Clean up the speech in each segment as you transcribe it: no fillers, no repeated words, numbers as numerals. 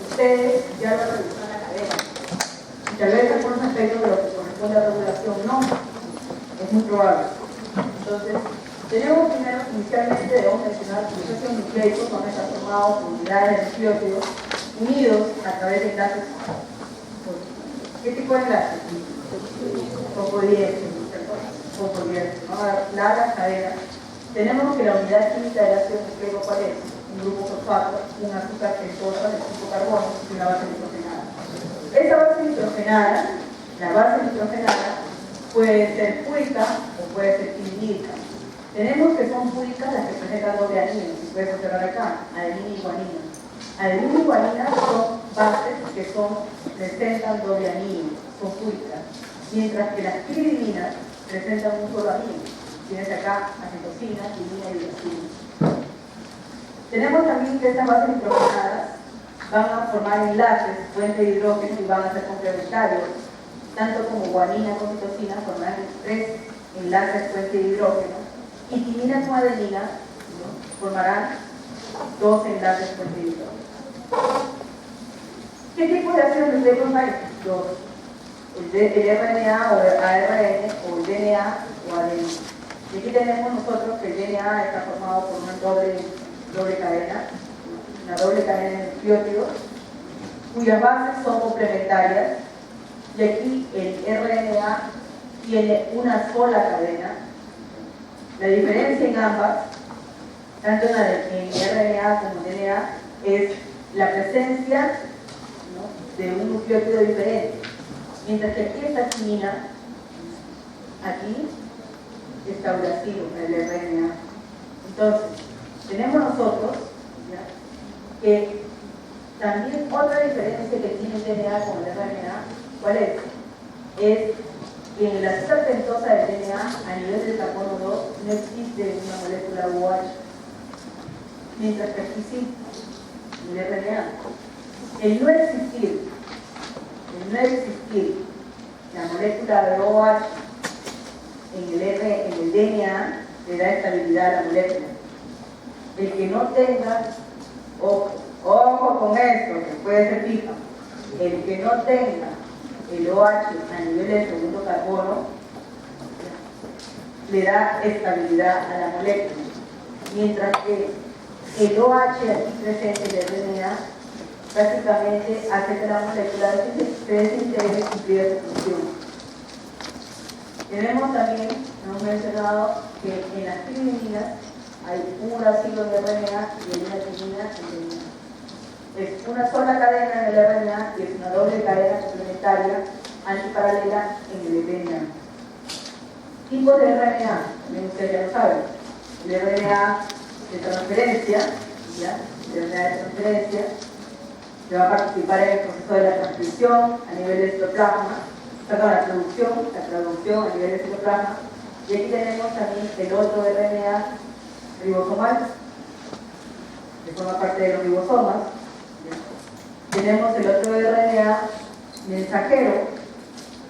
ustedes ya lo revisaron la cadena. Y tal vez algunos aspectos de lo que corresponde a la regulación no. Es muy probable. Entonces, tenemos primero, inicialmente debemos mencionar que los ácidos nucleicos son estar formados por unidades de nucleótidos unidos a través de enlaces. ¿Qué tipo de enlaces? Fosfodiéster, ¿no? Largas cadenas. Tenemos que la unidad química del ácido nucleico, ¿cuál es? Un grupo fosfato, un azúcar pentosa de tipo carbono y una base nitrogenada. Esta base nitrogenada, la base nitrogenada, puede ser púrica o puede ser quinidílica. Tenemos que son púricas las que presentan doble anillo, si puedes observar acá, adenina y guanina. Adenina y guanina son bases que presentan doble anillo, son púricas, mientras que las piridinas presentan un solo anillo. Tienes acá acetosina, timina y uracina. Tenemos también que estas bases nitrogenadas van a formar enlaces, puente de hidrógeno y van a ser complementarios. Tanto como guanina con citosina formarán 3 enlaces puente de hidrógeno y timina con adenina, ¿no?, formarán 2 enlaces puente de hidrógeno. ¿Qué tipo de ácidos nucleicos hay? 2. El RNA o el ARN o el DNA o ADN. Y aquí tenemos nosotros que el DNA está formado por una doble cadena, una doble cadena de nucleótidos, cuyas bases son complementarias, y aquí el RNA tiene una sola cadena. La diferencia en ambas, tanto en RNA como en DNA, es la presencia, ¿no?, de un nucleótido diferente. Mientras que aquí está timina, aquí está uracilo, el RNA. Entonces, tenemos nosotros, ¿ya?, que también otra diferencia que tiene el DNA con el RNA, ¿cuál es? Es que en la azúcar pentosa del DNA, a nivel del carbono 2, no existe una molécula OH, mientras que aquí sí, en el RNA. El no existir la molécula de OH en el DNA le da estabilidad a la molécula. El que no tenga, ojo con esto, que puede ser fija, el que no tenga el OH a nivel del segundo carbono le da estabilidad a la molécula, mientras que el OH aquí presente en el RNA prácticamente hace que la molécula se desintegre y cumplir su función. Tenemos también, hemos mencionado que en las piridinas hay un uracilo de RNA y una timina en DNA. Es una sola cadena en el RNA y es una doble cadena complementaria antiparalela en el DNA. Tipos de RNA, también ustedes ya lo saben. El RNA de transferencia, ¿ya?, el RNA de transferencia, que va a participar en el proceso de la transcripción a nivel de citoplasma, perdón, la traducción a nivel de citoplasma. Y aquí tenemos también el otro RNA ribosomal, que forma parte de los ribosomas. Tenemos el otro RNA mensajero,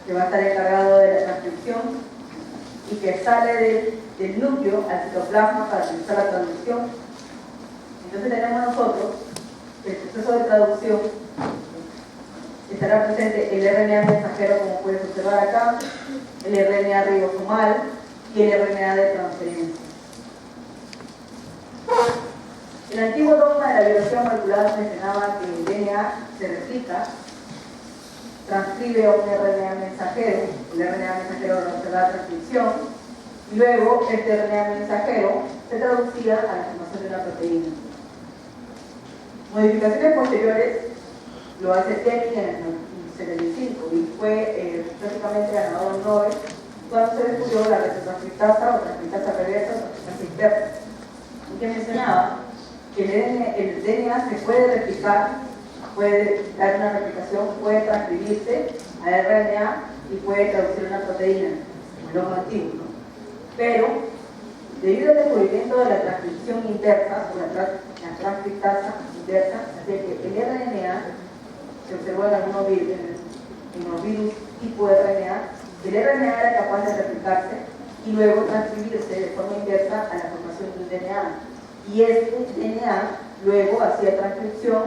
que va a estar encargado de la transcripción y que sale del núcleo al citoplasma para realizar la traducción. Entonces tenemos nosotros el proceso de traducción. Estará presente el RNA mensajero, como puedes observar acá, el RNA ribosomal y el RNA de transferencia. El antiguo dogma de la biología molecular mencionaba que el DNA se replica, transcribe a un RNA mensajero, el RNA mensajero realizará la transcripción, y luego este RNA mensajero se traducía a la formación de una proteína. Modificaciones posteriores lo hace Deming en el 75 y fue prácticamente ganador del Nobel cuando se descubrió la retrotranscriptasa o transcriptasa reversa o transcriptasa inversa, y que mencionaba que el DNA se puede replicar, puede dar una replicación, puede transcribirse a RNA y puede traducir una proteína, como el logo antiguo, ¿no? Pero, debido al descubrimiento de la transcripción inversa o la transcriptasa inversa, así que el RNA se observó en algunos virus, en los virus tipo RNA, el RNA era capaz de replicarse y luego transcribirse de forma inversa a la formación de un DNA. Y este DNA luego hacía transcripción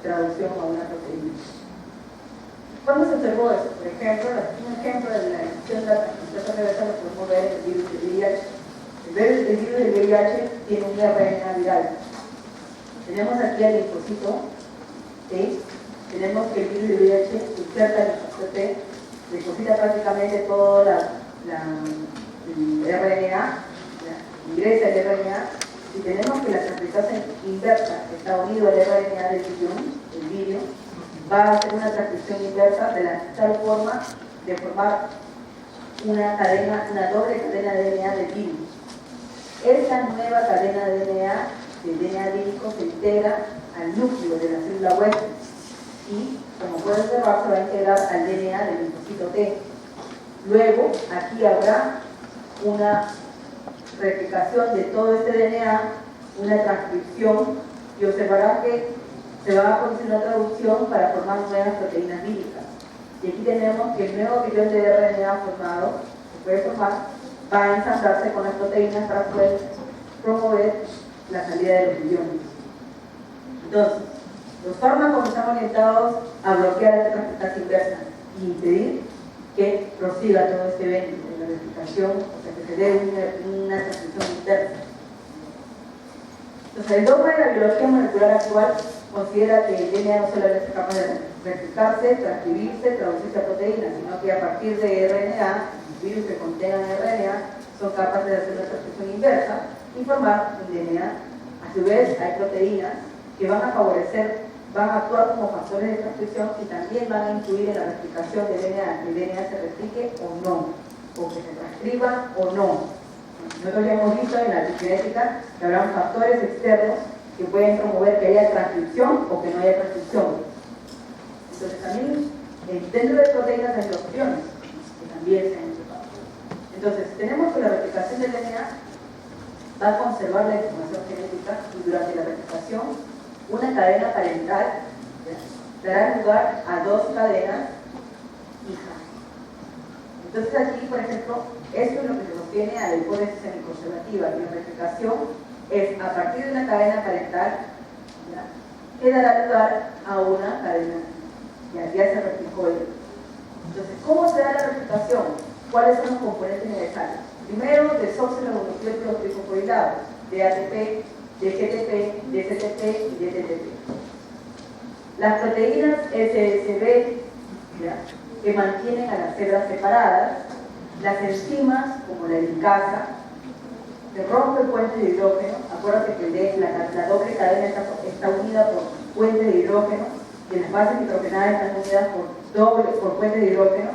traducción a una proteína. ¿Cuándo se observó eso? Por ejemplo, un ejemplo de la infección de la transmisión reversa lo podemos ver en el virus del VIH. El virus del VIH tiene un RNA viral. Tenemos aquí el linfocito T, tenemos que el virus del VIH inserta el linfocito T, deposita prácticamente todo el RNA, ingresa el RNA, y tenemos que la transcriptasa inversa que está unido al RNA del virus, va a hacer una transcripción inversa de tal forma de formar una doble cadena de DNA del virus. Esta nueva cadena de DNA vírico se integra al núcleo de la célula huésped y, como puede observar, se va a integrar al DNA del linfocito T. Luego, aquí habrá una replicación de todo este DNA, una transcripción, y observará que se va a producir una traducción para formar nuevas proteínas víricas. Y aquí tenemos que el nuevo guión de RNA formado, se puede formar, va a ensamblarse con las proteínas para poder promover la salida de los guiones. Entonces, los fármacos están orientados a bloquear esta transcriptasa inversa y impedir que prosiga todo este evento de la replicación, o sea, que se dé una transcripción inversa. Entonces, el dogma de la biología molecular actual considera que el DNA no solamente es capaz de replicarse, transcribirse, traducirse a proteínas, sino que a partir de RNA, virus que contengan RNA, son capaces de hacer una transcripción inversa y formar un DNA. A su vez, hay proteínas que van a favorecer, van a actuar como factores de transcripción y también van a influir en la replicación del DNA, que el DNA se replique o no, o que se transcriba o no. Nosotros ya hemos visto en la genética que habrá factores externos que pueden promover que haya transcripción o que no haya transcripción. Entonces también dentro de proteínas hay opciones que también se han implicado. Entonces tenemos que la replicación del DNA va a conservar la información genética y durante la replicación una cadena parental dará lugar a dos cadenas hijas. Entonces aquí, por ejemplo, esto es lo que se sostiene a la hipótesis semiconservativa, y la replicación es a partir de una cadena parental, ¿ya?, que dará lugar a una cadena, ya se replicó el. Entonces, ¿cómo se da la replicación? ¿Cuáles son los componentes necesarios? Primero, desoxirribonucleótidos trifosforilados, de ATP, de GTP, de CTP y de TTP. Las proteínas SSB, ¿ya?, que mantienen a las células separadas, las enzimas, como la helicasa, que rompe puentes de hidrógeno. Acuérdate que la doble cadena está unida por puentes de hidrógeno, y las bases nitrogenadas están unidas por puentes de hidrógeno.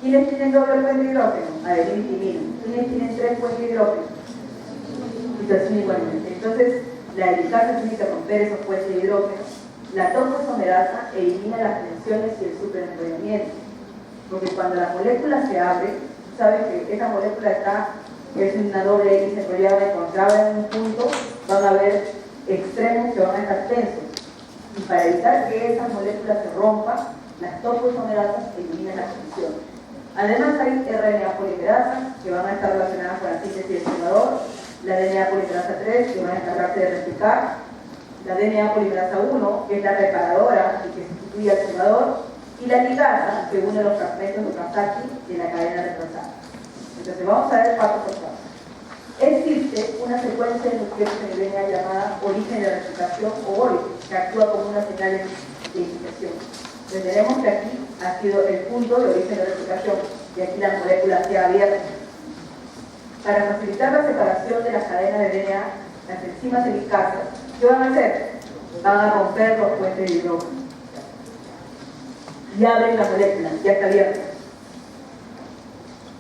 ¿Quiénes tienen doble puente de hidrógeno? Adenina y timina. ¿Quiénes tienen tres puentes de hidrógeno? Citosina igualmente. Entonces, la helicasa tiene que romper esos puentes de hidrógeno. La topoisomerasa elimina las tensiones y el superenrollamiento, porque cuando la molécula se abre, sabes que esa molécula es una doble X enrollada, y cuando se abre en un punto van a haber extremos que van a estar tensos, y para evitar que esas moléculas se rompan, las topoisomerasas eliminan las tensiones. Además hay RNA polimerasas que van a estar relacionadas con la síntesis del enzimador, la DNA polimerasa 3 que van a encargarse de replicar, la DNA polimerasa 1 que es la reparadora y que sustituye al enzimador, y la ligasa que une los fragmentos de Okazaki de la cadena retrasada. Entonces vamos a ver paso por paso. Existe una secuencia de nucleótidos en el DNA llamada origen de replicación o ORI, que actúa como una señal de identificación. Entonces tenemos que aquí ha sido el punto de origen de replicación, y aquí la molécula se ha abierto. Para facilitar la separación de las cadenas de DNA, las enzimas helicasas, ¿qué van a hacer? Van a romper los puentes de hidrógeno y abren la molécula, ya está abierta.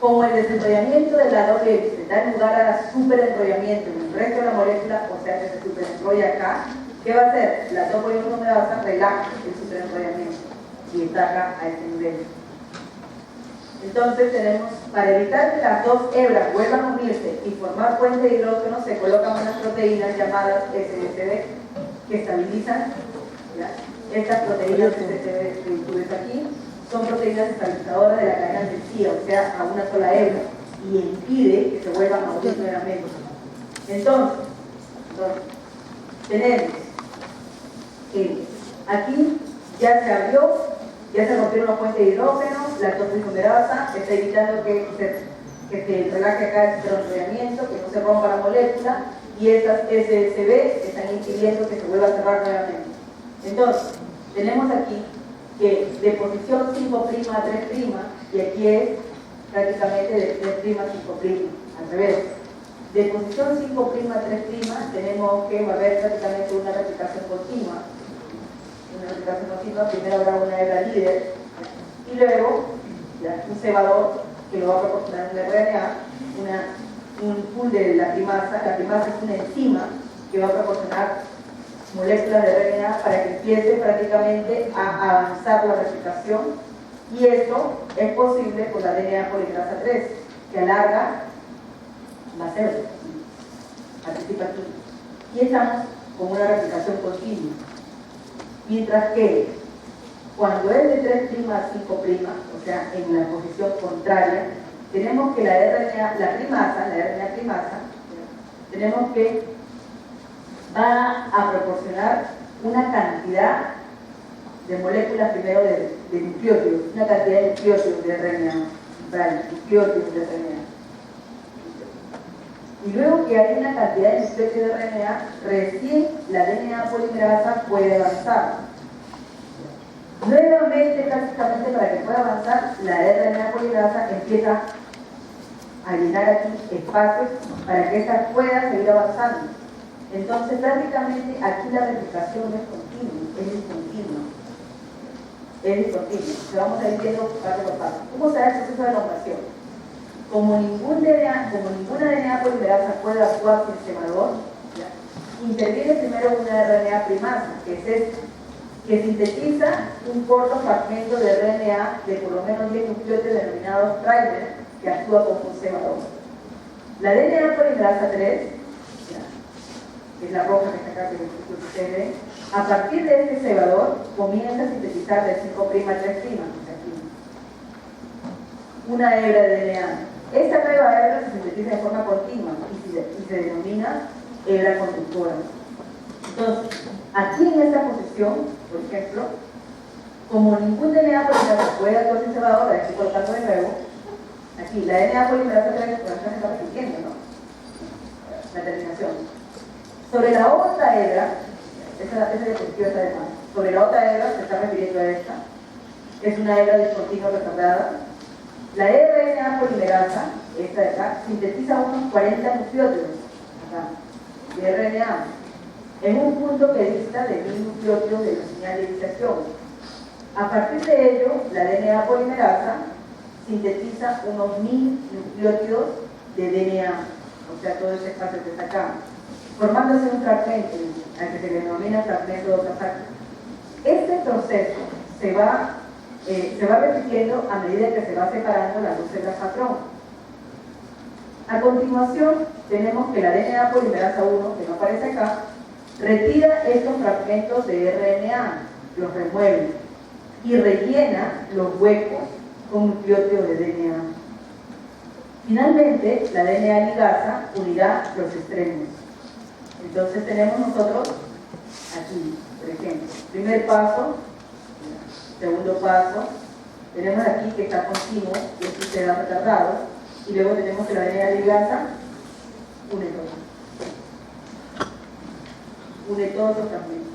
Como el desenrollamiento de la doble hélice da lugar a superenrollamiento en el resto de la molécula, o sea que se superenrolla acá, ¿qué va a hacer? La topoisomerasa relaja el superenrollamiento y destaca a este nivel. Entonces tenemos, para evitar que las dos hebras vuelvan a unirse y formar puentes de hidrógeno, se colocan unas proteínas llamadas SSB que estabilizan, ¿ya? Estas proteínas SSB que tú ves aquí son proteínas estabilizadoras de la cadena sencilla, o sea, a una sola hebra, y impide que se vuelvan a unir nuevamente. Entonces tenemos que aquí ya se abrió, ya se rompieron los puentes de hidrógeno, la topoisomerasa está evitando que se relaje acá el enrollamiento, que no se rompa la molécula, y estas SSB están impidiendo que se vuelva a cerrar nuevamente. Entonces, tenemos aquí que de posición 5' a 3', y aquí es prácticamente de 3' a 5', al revés. De posición 5' a 3', tenemos que va a haber prácticamente una replicación continua. Primero habrá una hebra líder, y luego un cebador que lo va a proporcionar un RNA, un pool de la primasa. La primasa es una enzima que va a proporcionar moléculas de RNA para que empiece prácticamente a avanzar la replicación, y esto es posible por la DNA polimerasa 3, que alarga la célula, participa aquí, y estamos con una replicación continua. Mientras que cuando es de 3' a 5', o sea, en la posición contraria, tenemos que la RNA primasa, tenemos que va a proporcionar una cantidad de moléculas primero de nucleótidos, una cantidad de nucleótidos de RNA, nucleótidos de RNA. Y luego que hay una cantidad de nucleótidos de RNA, recién la DNA polimerasa puede avanzar. Nuevamente, prácticamente para que pueda avanzar, la RNA polimerasa empieza a llenar aquí espacios para que esta pueda seguir avanzando. Entonces, prácticamente aquí la replicación no es continua, es discontinua. Es discontinua. Entonces, vamos a ir viendo paso por paso. ¿Cómo se da el proceso de elongación? Como ninguna DNA polimerasa puede actuar sin cebador, interviene primero una RNA primasa, que es esta, que sintetiza un corto fragmento de RNA de por lo menos 10 nucleótidos denominados trímer, que actúa como un cebador. La DNA polimerasa 3, que es la roja que está acá, que ustedes ven, a partir de este cebador comienza a sintetizar de 5' a 3', una hebra de DNA. Esta nueva hebra se sintetiza de forma continua y se denomina hebra conductora. Entonces, aquí en esta posición, por ejemplo, como ningún DNA polimerasa puede actuar sin cebador, la estoy colocando de nuevo, aquí la DNA polimerasa 3 se está repitiendo, ¿no? La terminación. Sobre la otra hebra, esa diapositiva está de más, sobre la otra hebra se está refiriendo a esta, es una hebra discontinua retardada. La RNA polimerasa, esta de acá, sintetiza unos 40 nucleótidos acá, de RNA, en un punto que dista de 1000 nucleótidos de la señal de iniciación. A partir de ello, la DNA polimerasa sintetiza unos 1000 nucleótidos de DNA, o sea, todo ese espacio que está acá, formándose un fragmento, al que se le denomina fragmento de Okazaki. Este proceso se va repitiendo a medida que se va separando las dos células patrón. A continuación, tenemos que la DNA polimerasa 1, que no aparece acá, retira estos fragmentos de RNA, los remueve y rellena los huecos con nucleótidos de DNA. Finalmente, la DNA ligasa unirá los extremos. Entonces tenemos nosotros aquí, por ejemplo, primer paso, segundo paso, tenemos aquí que está continuo, y esto se da retardado, y luego tenemos que la DNA ligasa une todo los fragmentos.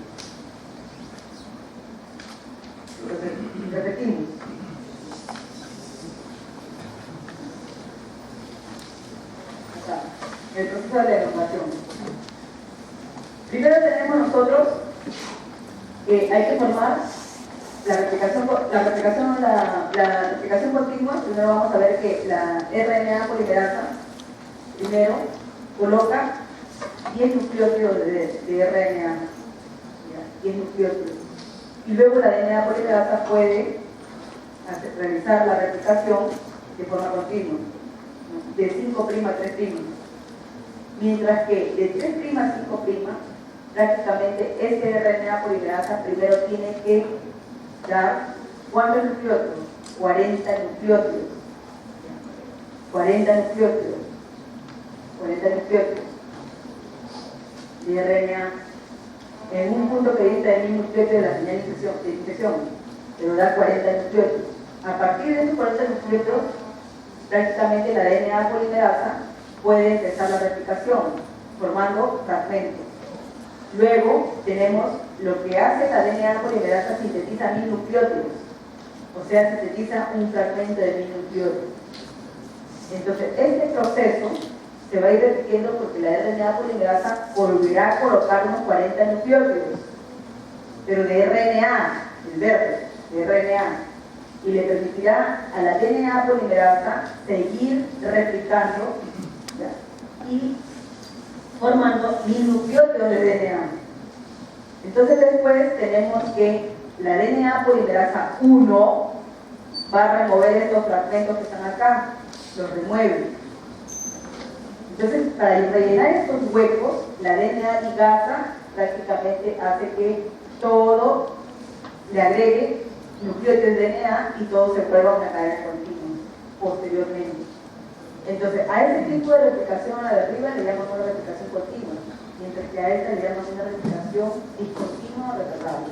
Repetimos. Acá, el proceso de la elongación. Primero tenemos nosotros que hay que formar la replicación continua. Primero vamos a ver que la RNA polimerasa primero coloca 10 nucleótidos de RNA, 10 nucleótidos, y luego la DNA polimerasa puede realizar la replicación de forma continua, de 5' a 3', mientras que de 3' a 5', prácticamente este RNA polimerasa primero tiene que dar ¿cuántos nucleótidos? 40 nucleótidos. 40 nucleótidos de RNA en un punto que dista de 1000 nucleótidos de la señal de infección, pero da 40 nucleótidos. A partir de esos 40 nucleótidos, prácticamente la DNA polimerasa puede empezar la replicación, formando fragmentos. Luego tenemos lo que hace la DNA polimerasa, sintetiza 1000 nucleótidos, o sea, sintetiza un fragmento de 1000 nucleótidos. Entonces, este proceso se va a ir repitiendo porque la RNA polimerasa volverá a colocar unos 40 nucleótidos, pero de RNA, el verde, de RNA, y le permitirá a la DNA polimerasa seguir replicando, ¿ya?, y formando 1000 nucleótidos de DNA. Entonces después tenemos que la DNA polimerasa 1 va a remover estos fragmentos que están acá, los remueve. Entonces, para rellenar estos huecos, la DNA ligasa prácticamente hace que todo le agregue nucleótidos de DNA y todo se vuelva una cadena continua posteriormente. Entonces, a ese tipo de replicación, a la de arriba, le llamamos una replicación continua, mientras que a esta le llamamos una replicación discontinua o retardable.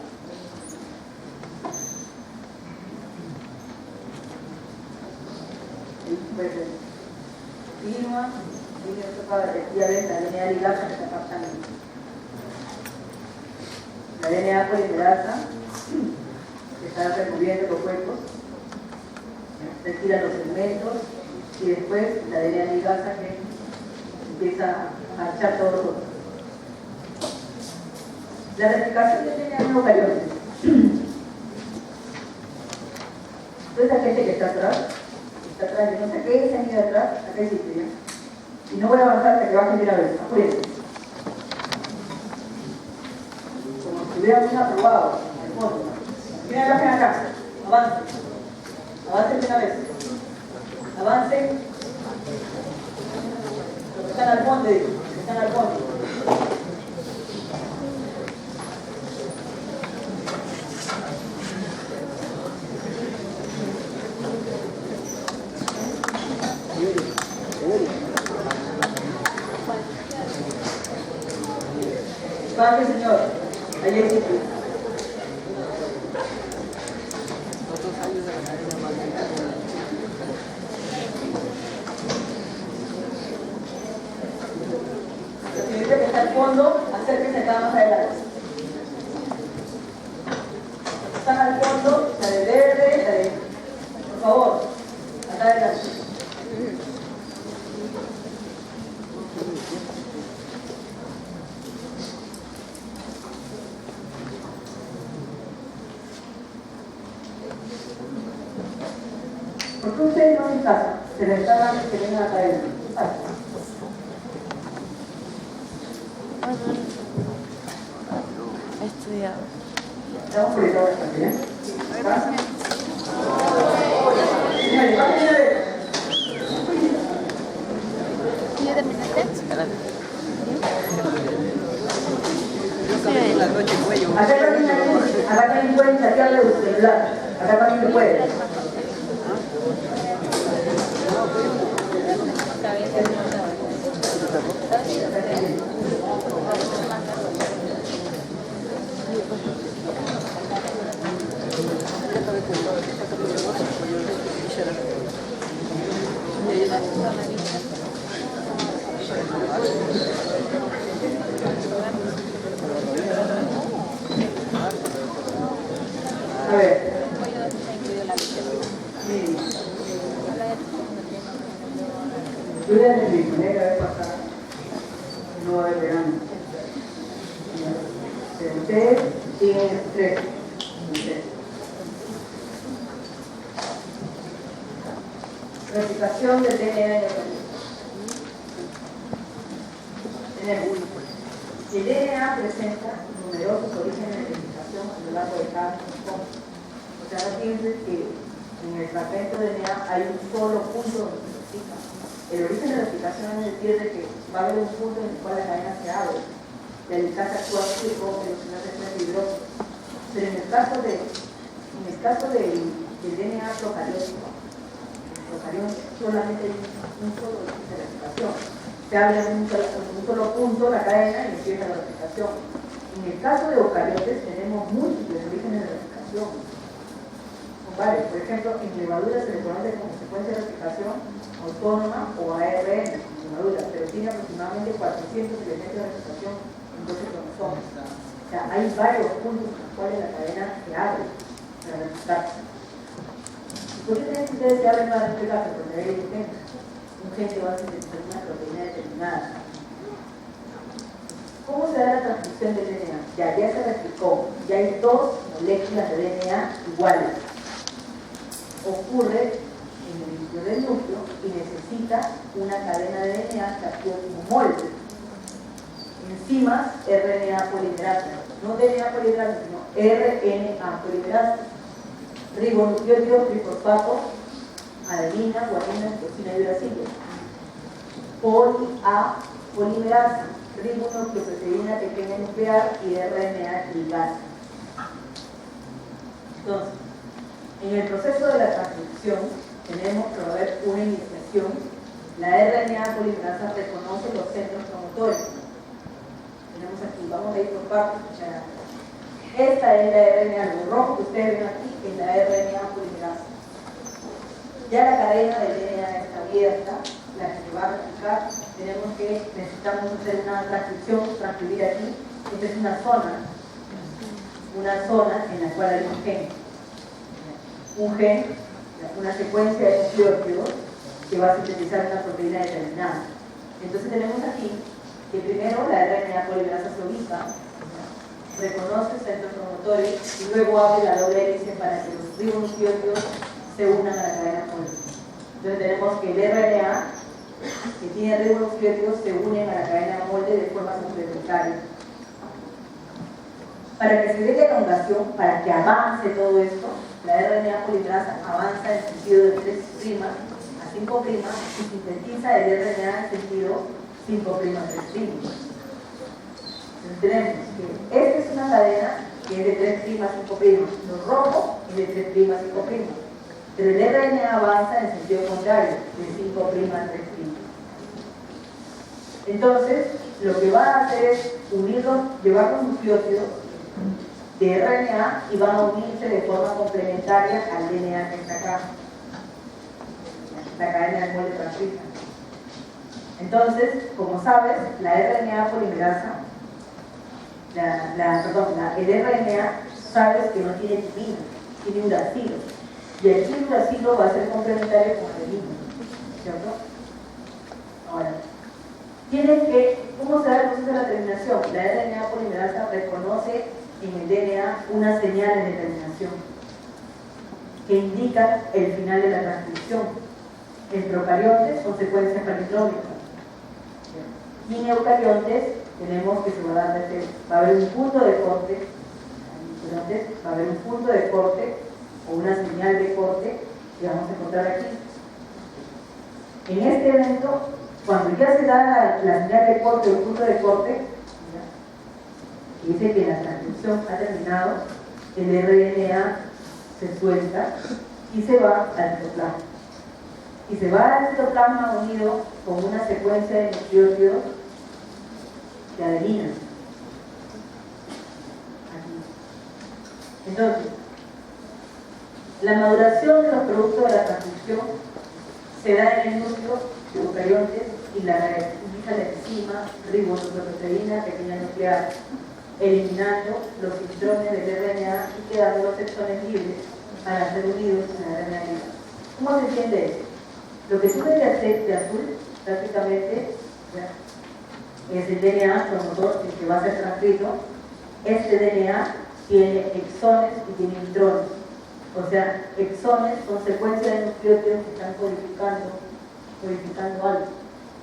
Pues, continua, ya ven la DNA ligasa que está captando. La DNA polimerasa que está removiendo los huecos, retira los segmentos y después la DNA ligasa que empieza a marchar todos los otros. La replicación de DNA en eucariotes. Entonces la gente que está atrás, yo no sé qué se han ido atrás, acá hay sitio ya. Y no voy a avanzar hasta que bajen de una vez, apúrense. Como si hubieran bien aprobado, en el fondo. Miren acá, avancen. Avancen de una vez. Avancen. Los que están al fondo, digo, los que están al fondo. Baje, señor. Ahí hay sitio. La señorita que está al fondo, acérquense acá más adelante. Los que están al fondo, la de verde, la de... Por favor, acá adelante. ¿Por qué ustedes no en casa se les está dando que vengan a caer? ¿Qué pasa? He estudiado. ¿Estamos conectados también? ¿Pasa? Señores, bajen una vez. ¿Ya terminaste? Acá también pueden chatearle su celular. Acá también se puede. A ver. Yo ya les dije, la vez pasada, no va a haber verano. Ustedes tienen estrés. Replicación del DNA en el organismo. Tenemos. El DNA presenta numerosos orígenes de replicación a lo largo de cada cromosoma. O sea, no pienses que en el fragmento de DNA hay un solo punto donde se replica. El origen de replicación es decir de que va a haber un punto en el cual la cadena se abre. La helicasa actúa así como que los enlaces son fibrosos. Pero en el caso del DNA procariótico, solamente hay un solo origen de replicación. Se abre en un solo punto la cadena y empieza la replicación. En el caso de eucariotes tenemos múltiples orígenes de replicación. Son varios. Por ejemplo, en levaduras se le conoce como secuencia de replicación autónoma o ARN en levaduras, pero tiene aproximadamente 400 elementos de replicación en 12 cromosomas. O sea, hay varios puntos en los cuales la cadena se abre para replicarse. ¿Por qué creen que ustedes se abren para replicarse? Porque hay un gen que va a sintetizar una proteína determinada. ¿Cómo se da la transcripción del DNA? Ya se replicó, ya hay dos moléculas de DNA iguales. Ocurre en el interior del núcleo y necesita una cadena de DNA que actúe como molde. Enzimas RNA polimerasa, no DNA polimerasa, sino RNA polimerasa. Ribonucleótidos trifosfato, adenina, guanina, citosina y uracilo. Poli-A polimerasa, ribonucleoproteína pequeña nuclear y RNA ligasa. Entonces, en el proceso de la transcripción tenemos que haber una iniciación. La RNA polimerasa reconoce los centros promotores. Tenemos aquí, vamos a ir por partes. Esta es la RNA, lo rojo que ustedes ven aquí es la RNA polimerasa. Ya la cadena del DNA está abierta, la que se va a replicar, necesitamos hacer una transcripción, transcribir aquí. Esta es una zona en la cual hay un gen, una secuencia de nucleótidos que va a sintetizar una proteína determinada. Entonces tenemos aquí que primero la RNA polimerasa se ubica, reconoce centros promotores y luego abre la doble hélice para que los ribonucleótidos se unan a la cadena molde. Entonces tenemos que el RNA que tiene ribonucleótidos se unen a la cadena molde de forma complementaria. Para que se dé la elongación, para que avance todo esto, la RNA polimerasa avanza en sentido de 3' a 5' y sintetiza el RNA en sentido 5' a 3'. Entonces tenemos que esta es una cadena que es de 3' a 5', lo rojo es de 3' a 5', pero el RNA avanza en sentido contrario, de 5' a 3'. Entonces, lo que va a hacer es unirlos, llevar los nucleótidos de RNA y van a unirse de forma complementaria al DNA que está acá, la cadena del molde transcrita. Entonces, como sabes, la RNA polimerasa, el RNA, sabes que no tiene timina, tiene uracilo. Y el uracilo va a ser complementario con adenina, ¿cierto? Ahora, ¿cómo se da el proceso de la terminación? La RNA polimerasa reconoce en el DNA una señal de terminación que indica el final de la transcripción. En procariontes son secuencias palindrómicas. Y en eucariontes tenemos que se va a dar va a haber un punto de corte, va a haber un punto de corte o una señal de corte que vamos a encontrar aquí. En este evento, cuando ya se da la señal de corte o el punto de corte, que dice que la transcripción ha terminado, el RNA se suelta y se va al citoplasma. Y se va al citoplasma unido con una secuencia de nucleótidos de adenina. Aquí. Entonces, la maduración de los productos de la transcripción se da en el núcleo de eucariontes y la utiliza la enzima ribonucleoproteína pequeña nuclear, eliminando los intrones del RNA y quedando los exones libres para ser unidos en la RNA libre. ¿Cómo se entiende eso? Lo que tú ves de azul, prácticamente, es el DNA promotor, el que va a ser transcrito. Este DNA tiene exones y tiene intrones. O sea, exones son secuencias de nucleótidos que están codificando algo,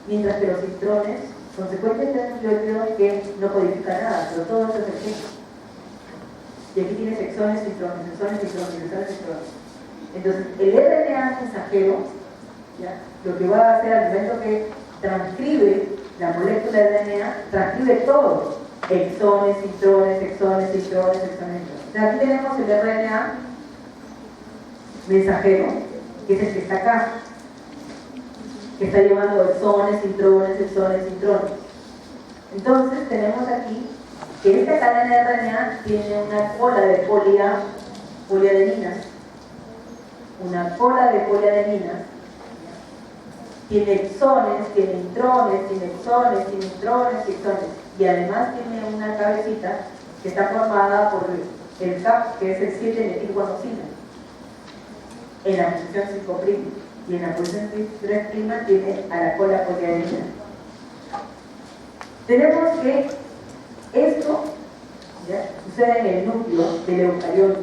mientras que los intrones son secuencias de nucleótidos que no codifican nada, pero todo eso es el gen. Y aquí tienes exones, intrones, exones, intrones, exones, intrones. Entonces, el RNA mensajero, ¿ya?, lo que va a hacer al momento que transcribe la molécula de RNA, transcribe todo: exones, intrones, exones, intrones, exones, intrones. O sea, aquí tenemos el RNA mensajero, que es el que está acá, que está llevando exones, intrones, exones, intrones. Entonces tenemos aquí que esta cadena de RNA tiene una cola de poliadeninas, una cola de poliadeninas, tiene exones, tiene intrones, tiene exones, tiene intrones y exones, y además tiene una cabecita que está formada por el CAP, que es el 7-metilguanosina, en la posición 5', y en la posición 3' tiene a la cola poliadenina. Tenemos que esto ¿ya? Sucede en el núcleo del eucariote.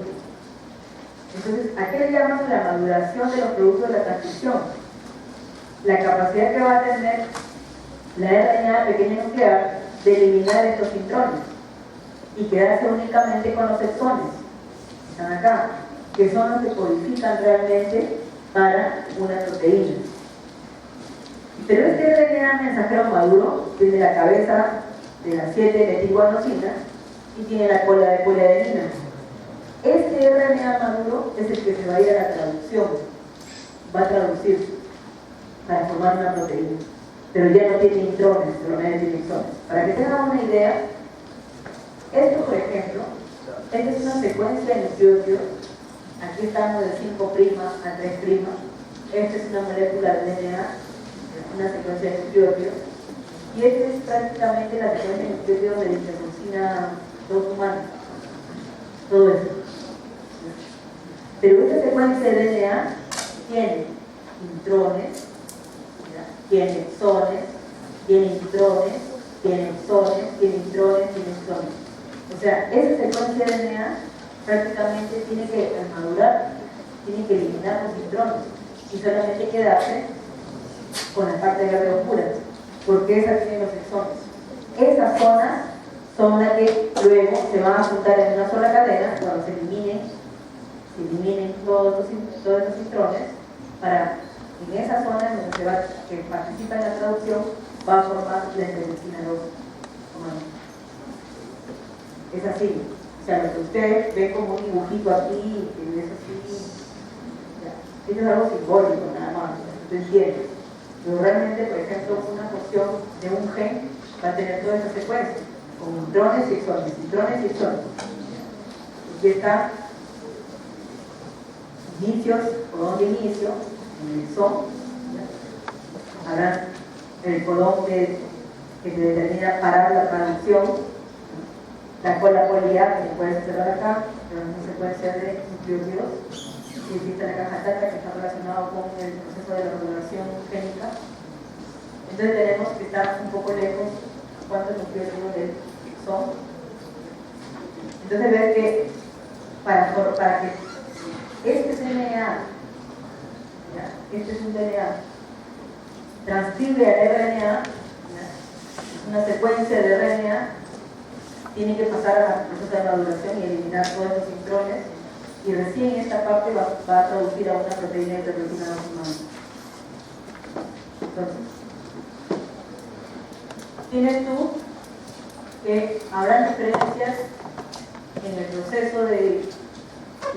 Entonces, ¿a qué le llamamos la maduración de los productos de la transcripción? La capacidad que va a tener la RNA pequeña nuclear de eliminar estos intrones y quedarse únicamente con los exones, que están acá, que son los que codifican realmente para una proteína. Pero este RNA mensajero maduro tiene la cabeza de la 7-metilguanosina y tiene la cola de poliadenina. Este RNA maduro es el que se va a ir a la traducción, va a traducirse para formar una proteína, pero ya no tiene intrones, solamente tiene exones. Para que tengan una idea, esto por ejemplo, esta es una secuencia de nucleótidos. Aquí estamos de 5' a 3'. Esta es una molécula de DNA, una secuencia de nucleótidos. Y esta es prácticamente la secuencia de nucleótidos de la interleucina 2 humana. Todo esto. Pero esta secuencia de DNA tiene intrones, ¿ya? Tiene exones, tiene intrones, tiene exones, tiene intrones, tiene exones. O sea, esa secuencia de DNA prácticamente tiene que, al madurar, tiene que eliminar los intrones y solamente quedarse con la parte verde oscura, porque esas tienen los exones. Esas zonas son las que luego se van a juntar en una sola cadena cuando se eliminen todos los intrones, para en esa zona en donde que participa en la traducción va a formar la interleucina 2 humana. Es así. O sea, lo que ustedes ven como un dibujito aquí, que es así, ya. Esto es algo simbólico nada más, tú entiendes. Pero realmente, por ejemplo, una porción de un gen va a tener toda esa secuencia, con intrones y exones, intrones y exones. Aquí está inicios, codón de inicio, en el exón, habrá el codón que te determina parar la traducción. La cola poliar, que se puede cerrar acá, pero no se puede hacer de nucleótidos. Y existe la caja tata, que está relacionado con el proceso de la regulación génica. Entonces tenemos que estar un poco lejos cuántos nucleótidos del exón. Entonces ver que para que este DNA, ¿ya? Este es un DNA, transcribe al RNA, ¿ya? Es una secuencia de RNA. Tiene que pasar al proceso de maduración y eliminar todos los intrones, y recién esta parte va a traducir a una proteína de interleucina 2 humana. Entonces, tienes tú que habrá diferencias en el proceso de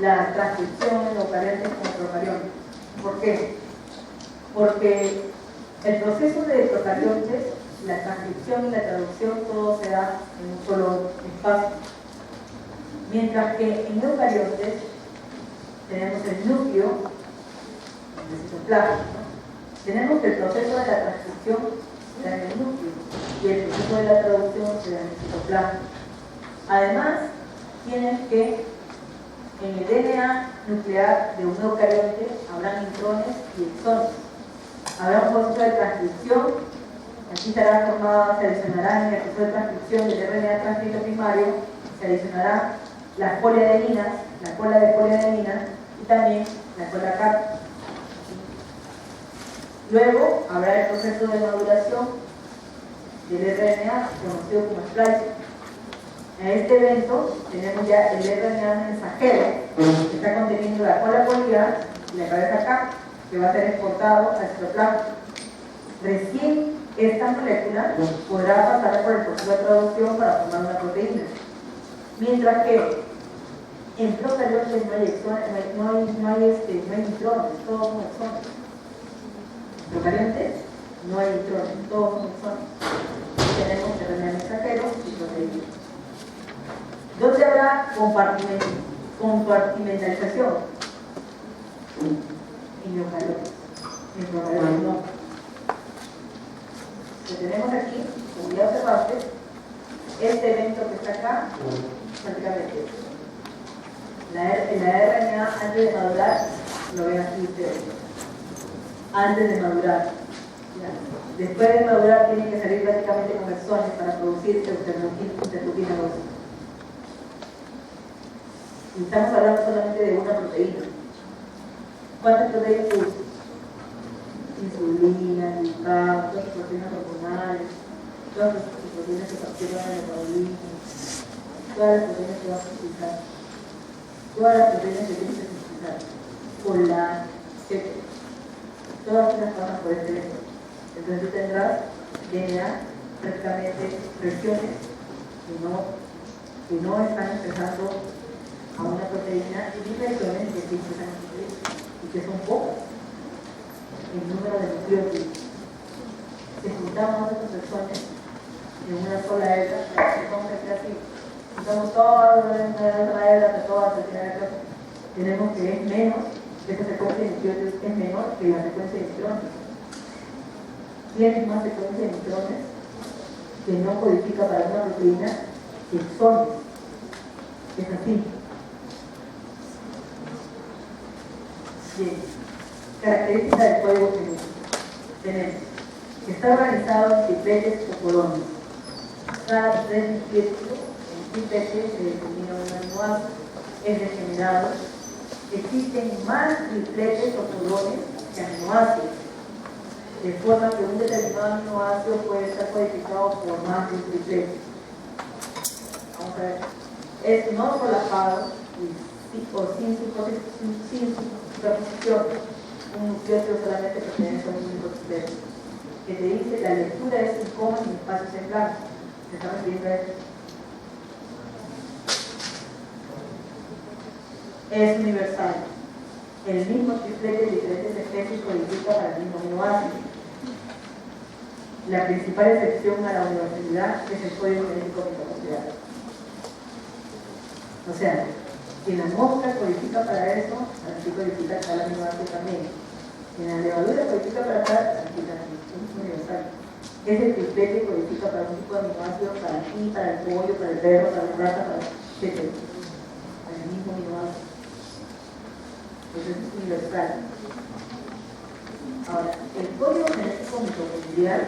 la transcripción en eucariontes con procariontes. ¿Por qué? Porque el proceso de procariontes, la transcripción y la traducción, todo se da en un solo espacio. Mientras que en eucariontes tenemos el núcleo, el citoplasma, ¿no? Tenemos que el proceso de la transcripción se da en el núcleo y el proceso de la traducción se da en el citoplasma. Además, tienes que en el DNA nuclear de un eucarionte habrá intrones y exones. Habrá un proceso de transcripción. Aquí se adicionará en el proceso de transcripción del RNA transcrito primario, se adicionará las poliadeninas, la cola de poliadenina y también la cola CAP. Luego habrá el proceso de maduración del RNA, conocido como splicing. En este evento tenemos ya el RNA mensajero, que está conteniendo la cola poliar y la cabeza CAP, que va a ser exportado al citoplasma. Recién esta molécula podrá pasar por el proceso de traducción para formar una proteína. Mientras que en procariontes no hay exones, no hay intrones, todos son exones. En procariontes no hay intrones, todos son exones. Y tenemos RNA mensajero y proteína. ¿Dónde habrá compartimentalización? En eucariotas. En procariotas no. Lo que tenemos aquí, como ya observaste, este evento que está acá, prácticamente la RNA antes de madurar, lo ven aquí ustedes, antes de madurar. ¿Ya? Después de madurar tienen que salir prácticamente con exones para producir interleuquina 2. Y estamos hablando solamente de una proteína. ¿Cuántas proteínas usan? Insulina, glucano, todas las proteínas hormonales, todas las proteínas que participan en el metabolismo, todas las proteínas que vas a utilizar, todas las proteínas que tienes que utilizar, colágeno, etc. Todas estas pasan por este evento. Entonces tú tendrás DNA prácticamente regiones que no están expresando a una proteína y regiones que sí expresan a una proteína y que son pocas el número de nucleótidos. Si juntamos estos exones en una sola hebra, vamos a hacer así, juntamos todas las hebras de todas las proteínas, tenemos que es menos, esta secuencia de nucleótidos es menor que la secuencia de neutrones. Tienes más secuencia de neutrones que no codifica para una proteína que exones. Es así. Bien. Características del código genético. Tenemos que está organizado en tripletes o colones. Cada nucleótido en triplete se determina un aminoácido, es degenerado. Existen más tripletes o colones que aminoácidos, de forma que un determinado aminoácido puede estar codificado por más de un triplete. Vamos a ver. Es no solapado o sin superposición. Un nucleótido solamente pertenece a un único triplete. Que te dice la lectura es sin comas y espacios en blanco. ¿Se está refiriendo a eso? Es universal. El mismo triplete de diferentes especies codifica para el mismo aminoácido. La principal excepción a la universalidad es el código genético mitocondrial. O sea, si la mosca codifica para eso, así codifica para el aminoácido también. Si la levadura codifica para tal, así también. Es universal. Ese triplete codifica para un tipo de aminoácido para ti, para el pollo, para el perro, para la rata, para etc. Para el mismo aminoácido. Entonces es universal. Ahora, el código genético mitocondrial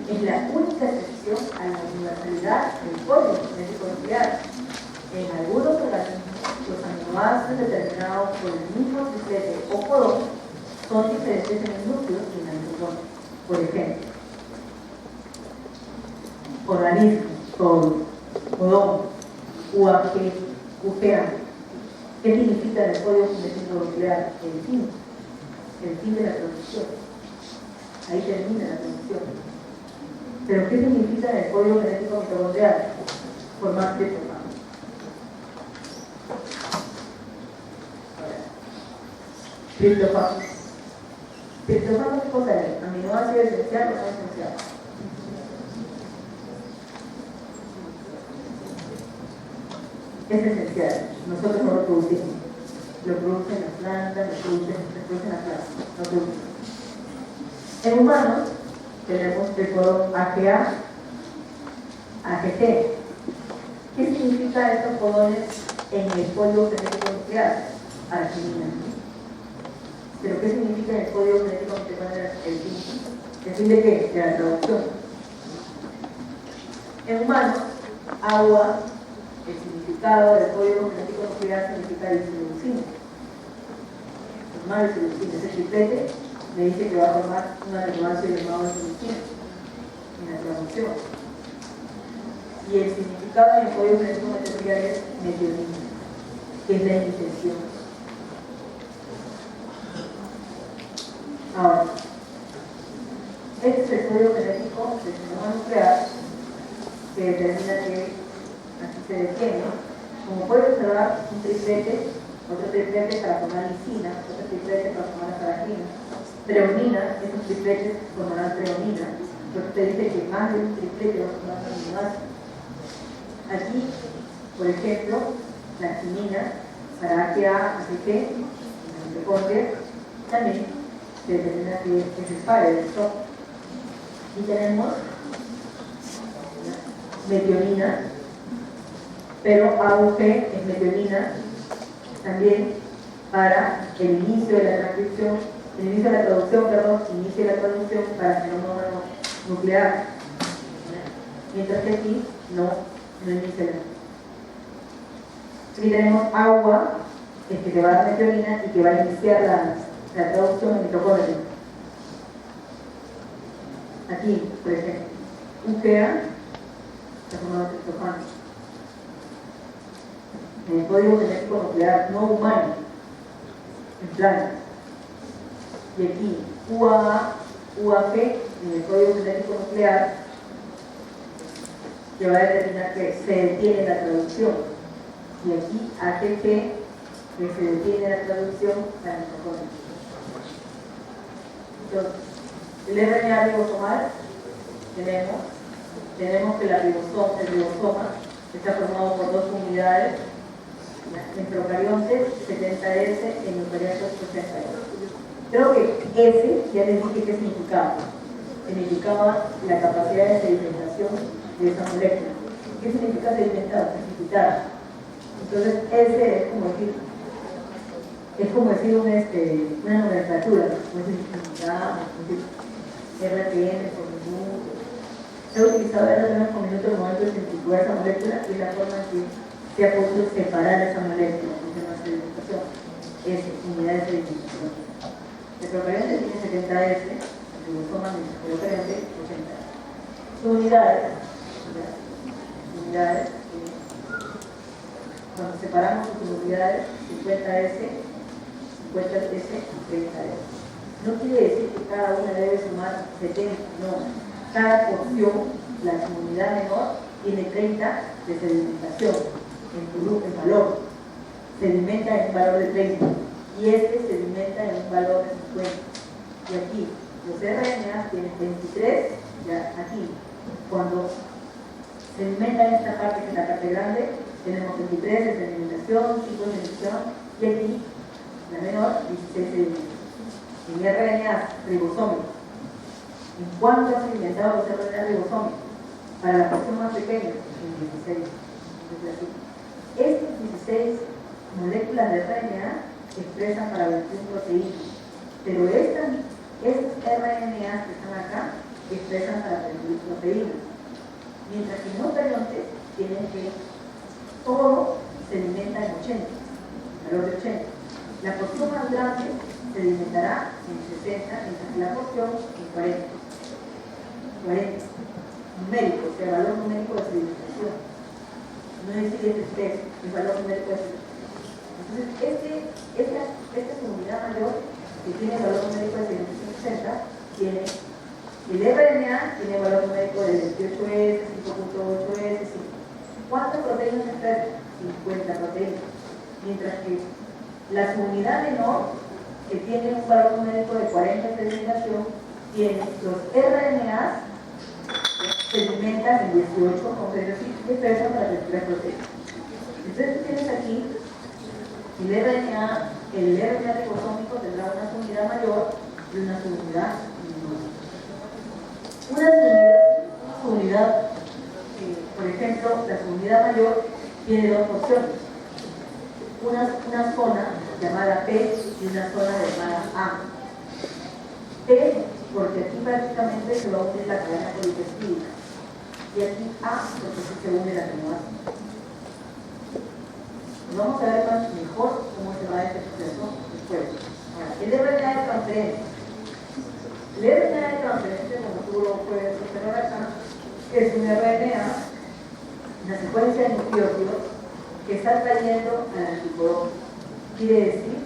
es la única excepción a la universalidad del código genético nuclear. En algunos organismos, los aminoácidos determinados por el mismo triplete o codón son diferentes en el núcleo y en el codón. Por ejemplo, organismos con codón, UAG, UGA. ¿Qué significa el código genético nuclear? El fin de la producción. Ahí termina la producción. Pero ¿qué significa el código genético mitocondrial? Formar triptófano. Triptófano. ¿Triptófano qué cosa es? ¿Aminoácido esencial o no esencial? Es esencial. Nosotros no lo producimos. Lo producen las plantas, lo producen las plantas. Lo producen. En humanos tenemos el codón AGA, AGT. ¿Qué significa estos codones en el código genético nuclear? Arginina. ¿Pero qué significa en el código genético nuclear el fin? ¿El fin de qué? De la traducción. En humanos, agua, el significado del código genético nuclear significa isileucina. Formar isileucina. Ese triplete me dice que va a formar un aminoácido llamado isileucina en la traducción. Y el significado en el código genético nuclear es metionina, que es la iniciación. Ahora, este es el código genético del sistema nuclear que determina que así se detiene. Como puede observar, un triplete, otro triplete para formar lisina, otro triplete para formar asparagina, treonina, esos tripletes formarán treonina, porque te dice que más de un triplete va a formar un aminoácido. Aquí Por ejemplo, la quinina, para AGA, AGG, en la mitocondria, también se determina que se dispare el shock. Y tenemos metionina, pero AUG es metionina también para el inicio de la transcripción, el inicio de la traducción, inicio de la traducción para fenómeno nuclear, mientras que aquí no inicia la. Aquí tenemos agua, que te va a dar metionina y que va a iniciar la traducción en mitocondria. Aquí, por ejemplo, UGA está formado triptofano. En el código genético nuclear no humano, en plantas. Y aquí, UAA, UAG, en el código genético nuclear, que va a determinar que se detiene la traducción. Y aquí, AGG, que se detiene la traducción para el mitocondria. Entonces, el RNA ribosomal tenemos que el ribosoma está formado por dos unidades, en procariontes 70S, en eucariotos 80S. Creo que S, ya les dije qué significaba. Significaba la capacidad de sedimentación de esa molécula. ¿Qué significa sedimentar? Precipitar. Entonces, S es como decir una nomenclatura, como decir RPM por minuto. Se ha utilizado RPM por minuto en el momento de sintetizar esa molécula y la forma en que se ha podido separar esa molécula, que se llama sedimentación, es unidad de sedimentación. El procarionte tiene 70S, el ribosoma el procarionte 80S. Son unidades, cuando separamos sus unidades, 50S, 50S y 30S. No quiere decir que cada una debe sumar 70, no. Cada porción, la unidad menor, tiene 30 de sedimentación en valor. Sedimenta en un valor de 30 y sedimenta en un valor de 50. Y aquí, los RNA tienen 23, ya aquí, cuando sedimenta en esta parte, que es la parte grande, tenemos 23 de sedimentación, 5 de sedimentación, y aquí, la menor, 16 de sedimentación. En RNA ribosómicos. ¿En cuánto ha sedimentado los RNA ribosómicos? Para la porción más pequeña, en 16. Estas 16 moléculas de RNA se expresan para 21 proteínas, pero estas RNA que están acá expresan para 21 proteínas. Mientras que en eucariontes tienen que todo se alimenta en 80, valor de 80. La porción más grande se alimentará en 60, mientras que la porción en 40. 40. Numérico, o sea, valor numérico de sedimentación. No es decir el valor numérico de sedimentación. Entonces, esta comunidad mayor que tiene valor numérico de sedimentación 60, tiene el RNA tiene valor numérico de 28S, 5.8S, 5. ¿Cuántas proteínas expresas? 50 proteínas. Mientras que la comunidad menor, que tiene un valor numérico de 40 de sedimentación, tiene los RNAs se alimentan en 18 concretos y expresan para 23 proteínas. Entonces tú tienes aquí el RNA ribosómico tendrá una subunidad mayor y una subunidad menor. Una subunidad, por ejemplo, la subunidad mayor tiene dos porciones. Una zona llamada P y una zona llamada A. P, porque aquí prácticamente se va a unir la cadena polipeptídica. Y aquí A, porque aquí se une la aminoácido. Vamos a ver más mejor cómo se va este proceso después. Ahora, el RNA de transferencia. El RNA de transferencia, como tú lo puedes observar acá, es un RNA, una secuencia de nucleótidos que está trayendo al anticodón. Quiere decir,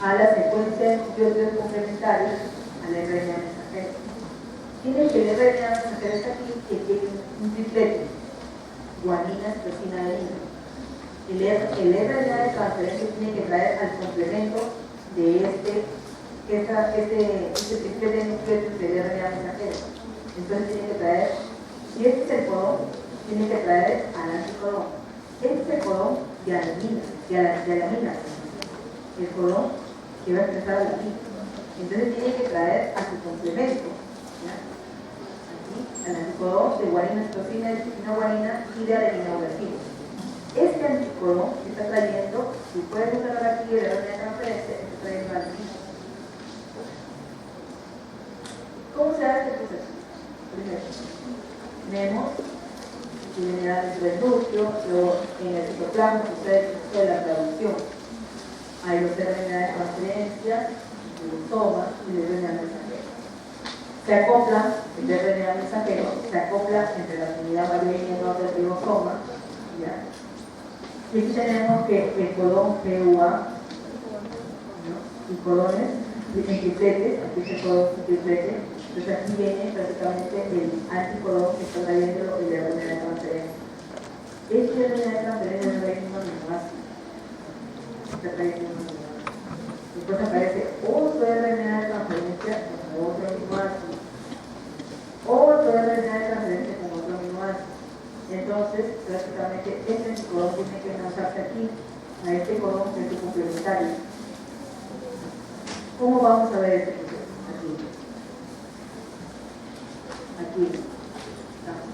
a la secuencia de nucleótidos complementarios al RNA mensajero. Tiene que el RNA mensajero está aquí, que tiene un triplete: guanina, citosina, adenina. El RNA de transferencia tiene que traer al complemento de este triplete de nucleótidos del RNA mensajero. Entonces tiene que traer, si este es el codón, tiene que traer al anticodón. Este es el codón de alamina, el codón que va a expresar alamina. Entonces tiene que traer a su complemento, ¿ya? Aquí, al anticodón de guanina, citosina, de citosina guanina y de adenina uracilo. Este anticodón que está trayendo, si puedes usar aquí el orden de transferencia, está trayendo alamina. ¿Cómo se hace este proceso? Primero, tenemos minerales del núcleo, luego en el citoplasma sucede la traducción. Hay los RNA de transferencia, ribosoma y el RNA mensajero. Se acopla, el RNA mensajero se acopla entre la unidad mayor y menor del ribosoma, ¿ya? Y aquí tenemos que el codón GUA, ¿no? Y codones en tripletes, aquí es el codón en triplete. Entonces aquí viene prácticamente el anticodón que está trayendo el RNA de transferencia. Este RNA de transferencia es el mismo aminoácido. Está trayendo un aminoácido. Después aparece otro RNA de transferencia con otro aminoácido. Otro RNA de transferencia con otro aminoácido. Entonces, prácticamente este anticodón tiene que enlazarse aquí a este codón que es su complementario. ¿Cómo vamos a ver este proceso? Aquí estamos.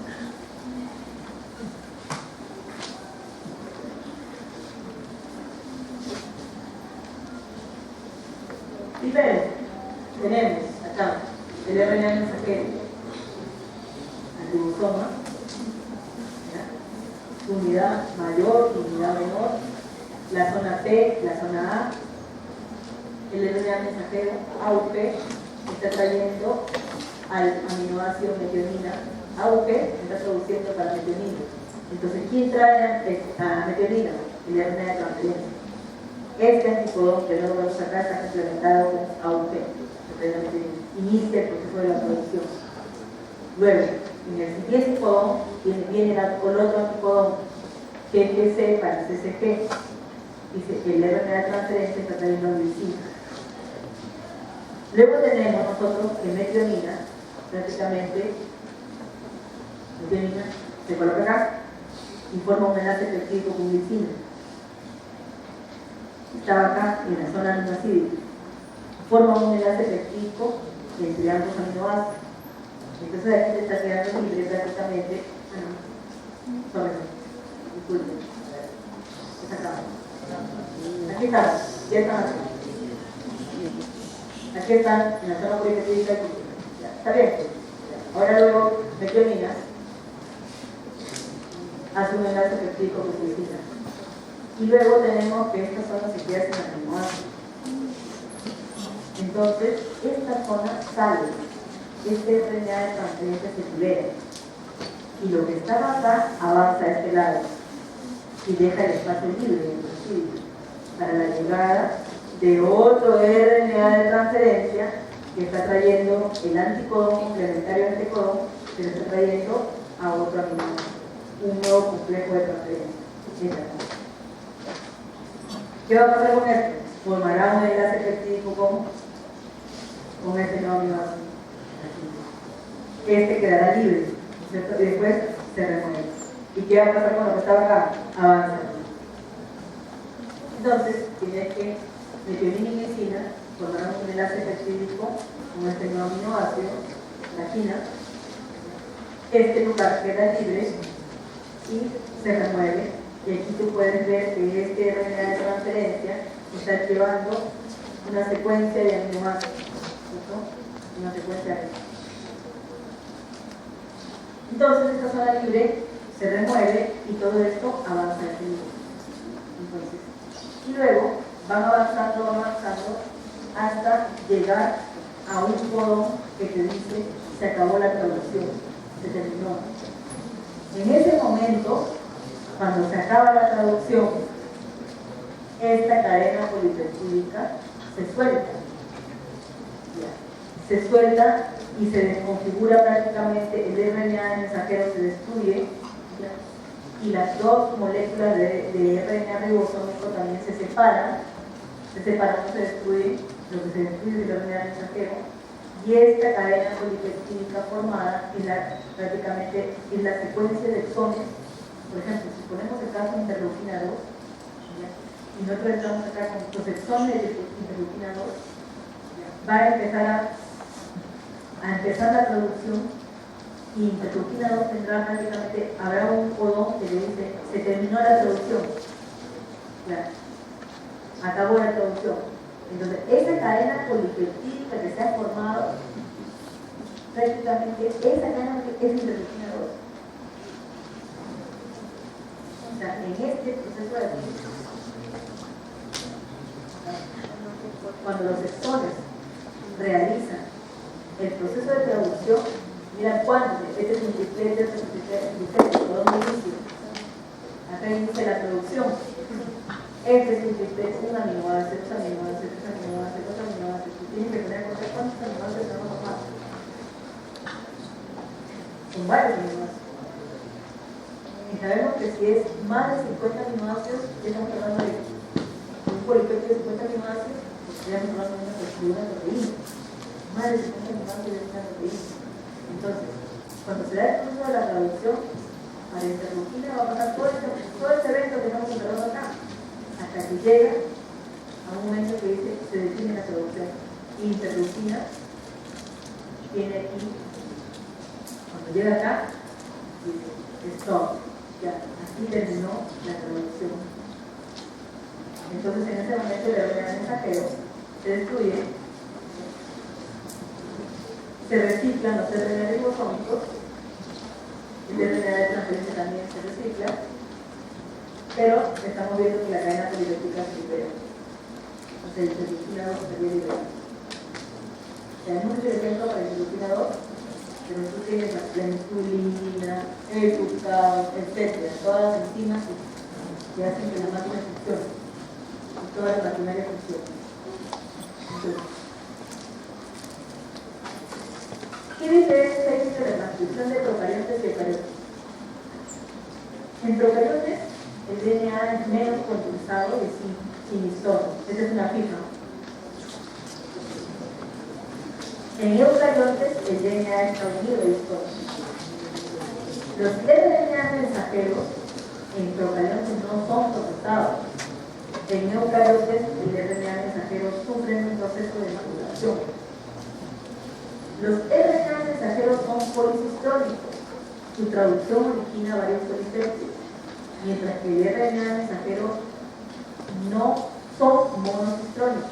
Primero, tenemos acá el RNA mensajero, el ribosoma, su unidad mayor, su unidad menor, la zona P, la zona A, el RNA mensajero AUP está trayendo al aminoácido metionina. AUP está traduciendo para metionina. Entonces, ¿quién trae a metionina? El RNA de transferencia. Este anticodón que no lo vamos a sacar está complementado con AUP. Inicia el proceso de la producción. Luego, en el siguiente codón viene el otro anticodón, GPC para CCG. Dice que el RNA de transferencia está trayendo glicina. Luego tenemos nosotros que metionina, prácticamente, metionina se coloca acá y forma un enlace peptídico con glicina. Estaba acá en la zona aminoácidica. Forma un enlace peptídico entre ambos aminoácidos. Entonces aquí te está quedando libre prácticamente. Sobre eso. Disculpen. Es acá. Aquí estamos. Ya están aquí. Aquí están en la zona polipeptídica. ¿Está bien? Ahora luego metionina hace un enlace peptídico con glicina. Y luego tenemos que esta zona se queda sin aminoácidos. Entonces, esta zona sale. Este RNA de transferencia se libera. Y lo que estaba acá avanza a este lado. Y deja el espacio libre para la llegada de otro RNA de transferencia que está trayendo el anticodón complementario a este codón, que lo está trayendo a otro aminoácido. Un nuevo complejo de transferencia. ¿Qué va a pasar con esto? Formará un enlace peptídico con este nuevo aminoácido. Este quedará libre, ¿cierto? Y después se remueve. ¿Y qué va a pasar con lo que estaba acá? Avanza. Entonces, tiene que metionina y glicina formarán un enlace peptídico con este nuevo aminoácido, la quina. Este lugar queda libre y se remueve. Y aquí tú puedes ver que este RNA de transferencia está llevando una secuencia de aminoácidos, ¿cierto? Una secuencia de. Entonces esta zona libre se remueve y todo esto avanza hacia el nivel. Entonces, y luego van avanzando hasta llegar a un codón que te dice se acabó la traducción, se terminó. En ese momento, cuando se acaba la traducción, esta cadena polipeptídica se suelta. Se suelta y se desconfigura prácticamente, el RNA mensajero se destruye, ¿ya? Y las dos moléculas de RNA ribosómico también se separan, no se destruye, lo que se destruye es el RNA mensajero, y esta cadena polipeptídica formada prácticamente es la secuencia de exones Por ejemplo, si ponemos el caso de interleukina 2, ¿ya? Y nosotros estamos acá con los exones de interleukina 2, ¿ya? Va a empezar la traducción y interleukina 2 tendrá prácticamente, habrá un codón que le dice, se terminó la traducción, ¿ya? Acabó la traducción. Entonces, esa cadena polipeptídica que se ha formado, prácticamente esa cadena es interleukina 2. O sea, en este proceso de aquí, cuando los exones realizan el proceso de traducción, miran cuándo, este es un triplete, este es un triplete, por dónde inicia. Acá inicia la traducción. Este es un triplete, un aminoácido, dos aminoácidos, tres aminoácidos, dos aminoácidos. Tienen que tener en cuenta cuántos aminoácidos tenemos acá. Son varios aminoácidos. Y sabemos que si es más de 50 aminoácidos, estamos hablando de un polipéptido de 50 aminoácidos, estamos hablando de una proteína. Más de 50 aminoácidos de una proteína. Entonces, cuando se da el proceso de la traducción, a la interleukina va a pasar todo este evento que estamos observando acá, hasta que llega a un momento que dice, se define la traducción. Interleukina tiene aquí, cuando llega acá, dice, stop. Ya, aquí terminó la traducción. Entonces, en ese momento, el RNA mensajero se destruye, se reciclan los RNA ribosómicos, el RNA de transferencia también se recicla, pero estamos viendo que la cadena polipéptica se libera. O sea, el interleukina 2 se había liberado. Tenemos el ejemplo para el interleukina 2. Pero tú tienes la insulina, el glucagón, etc. Todas las enzimas que hacen que la máquina funcione. Y toda la maquinaria funcione. Entonces, ¿qué diferencia hay entre la transcripción de procariotes y eucariotes? En procariotes, el DNA es menos condensado y sin histones. Esa es una fija. En eucariotes, el DNA está unido a histones. Los RNA mensajeros en procariotes no son procesados. En eucariotes, el RNA mensajero sufre un proceso de maduración. Los RNA mensajeros son policistrónicos. Su traducción origina varios polipéptidos, mientras que el RNA mensajero no son monocistrónicos,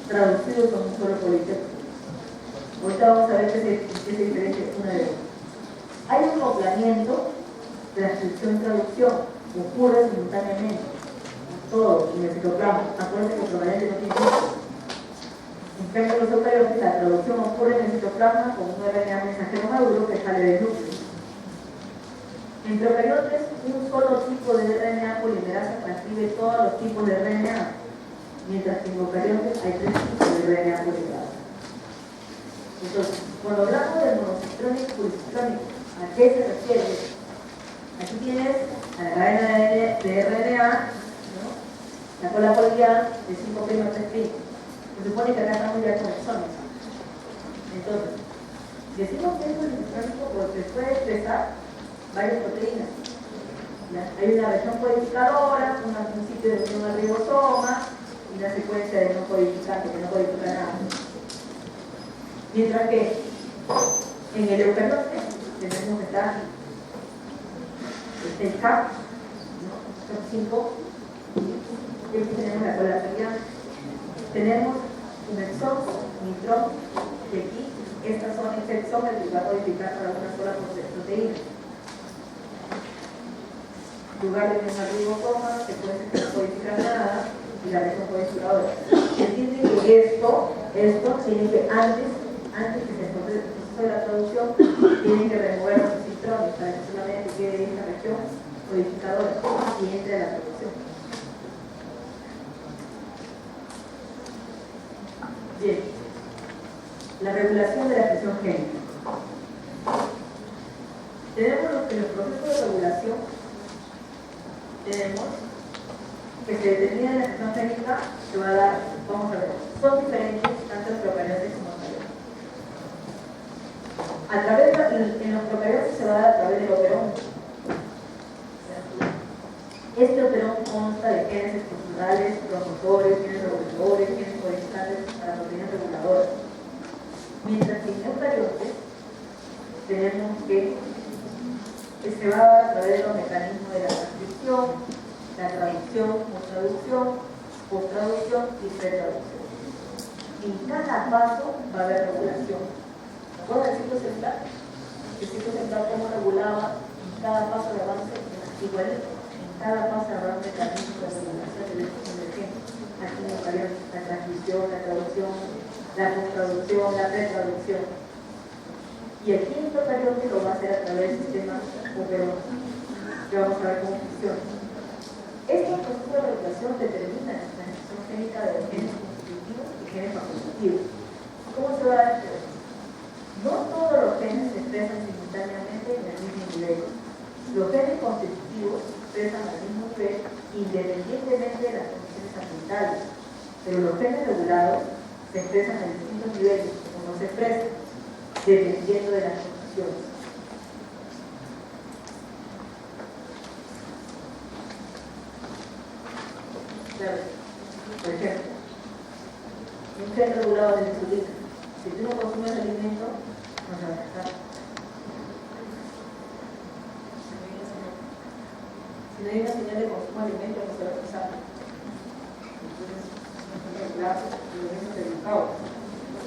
traducidos con un solo polipéptido. Ahorita vamos a ver qué se diferencia una de ellas. Hay un acoplamiento, transcripción y traducción, ocurre simultáneamente. Todo en el citoplasma. Acuérdense que el procariote no tiene núcleo. En cambio, los eucariotes, la traducción ocurre en el citoplasma con un RNA mensajero maduro que sale del núcleo. En procariotes, un solo tipo de RNA polimerasa transcribe todos los tipos de RNA, mientras que en eucariotes hay 3 tipos de RNA polimerasa. Entonces, cuando hablamos de monocistrónico y policistrónico, ¿a qué se refiere? Aquí tienes a la cadena de RNA, ¿no? La cola poliar de 5' a 3'. Se supone que acá estamos ya con exones. Entonces, decimos que es policistrónico porque puede expresar varias proteínas. ¿Ya? Hay una región codificadora, un sitio de unión al ribosoma y una secuencia de no codificante que no codifica nada. Mientras que en el eucariote tenemos el CAP, ¿no? Son 5, y aquí tenemos la cola poliar. Tenemos un exón, un intrón, y aquí estas son el exón que va a codificar para una sola proteína. En lugar de una ribosoma, se puede codificar nada y la región codificadora. Entienden que esto tiene que antes que se procese el proceso de la traducción, tienen que remover los citrones para que solamente quede esta región codificadora y entre a la traducción. Bien, la regulación de la expresión génica. Tenemos en los procesos de regulación, tenemos que se determina la expresión génica, se va a dar, vamos a ver, son diferentes tanto en procariotes como en eucariotes. En los procariotes se va a dar a través del operón. Mientras que en eucariotes tenemos que se va a dar a través de los mecanismos de la transcripción, la traducción, postraducción y pretraducción. En cada paso va a haber regulación. ¿Me acuerdan del ciclo central? El ciclo central cómo regulaba en cada paso de avance, igualito, en cada paso habrá un mecanismo de regulación del hecho emergente. Aquí en eucariotes, la transcripción, la traducción, la postraducción, la pretraducción. Y aquí en procariote lo va a hacer a través del sistema Operon, que vamos a ver cómo funciona. Estos procesos de regulación determinan la transcripción génica de los genes constitutivos y genes facultativos. ¿Cómo se va a dar esto? No todos los genes se expresan simultáneamente en el mismo nivel. Los genes constitutivos se expresan al mismo nivel independientemente de las condiciones ambientales, pero los genes regulados se expresan en distintos niveles, como no se expresan, dependiendo de las condiciones. Claro. Por ejemplo, un gen regulado de insulina. Si tú no consumes alimento, no se va a dejar. Si no hay una señal de consumo de alimento, no se va a expresar. Entonces, regular los organismos educados.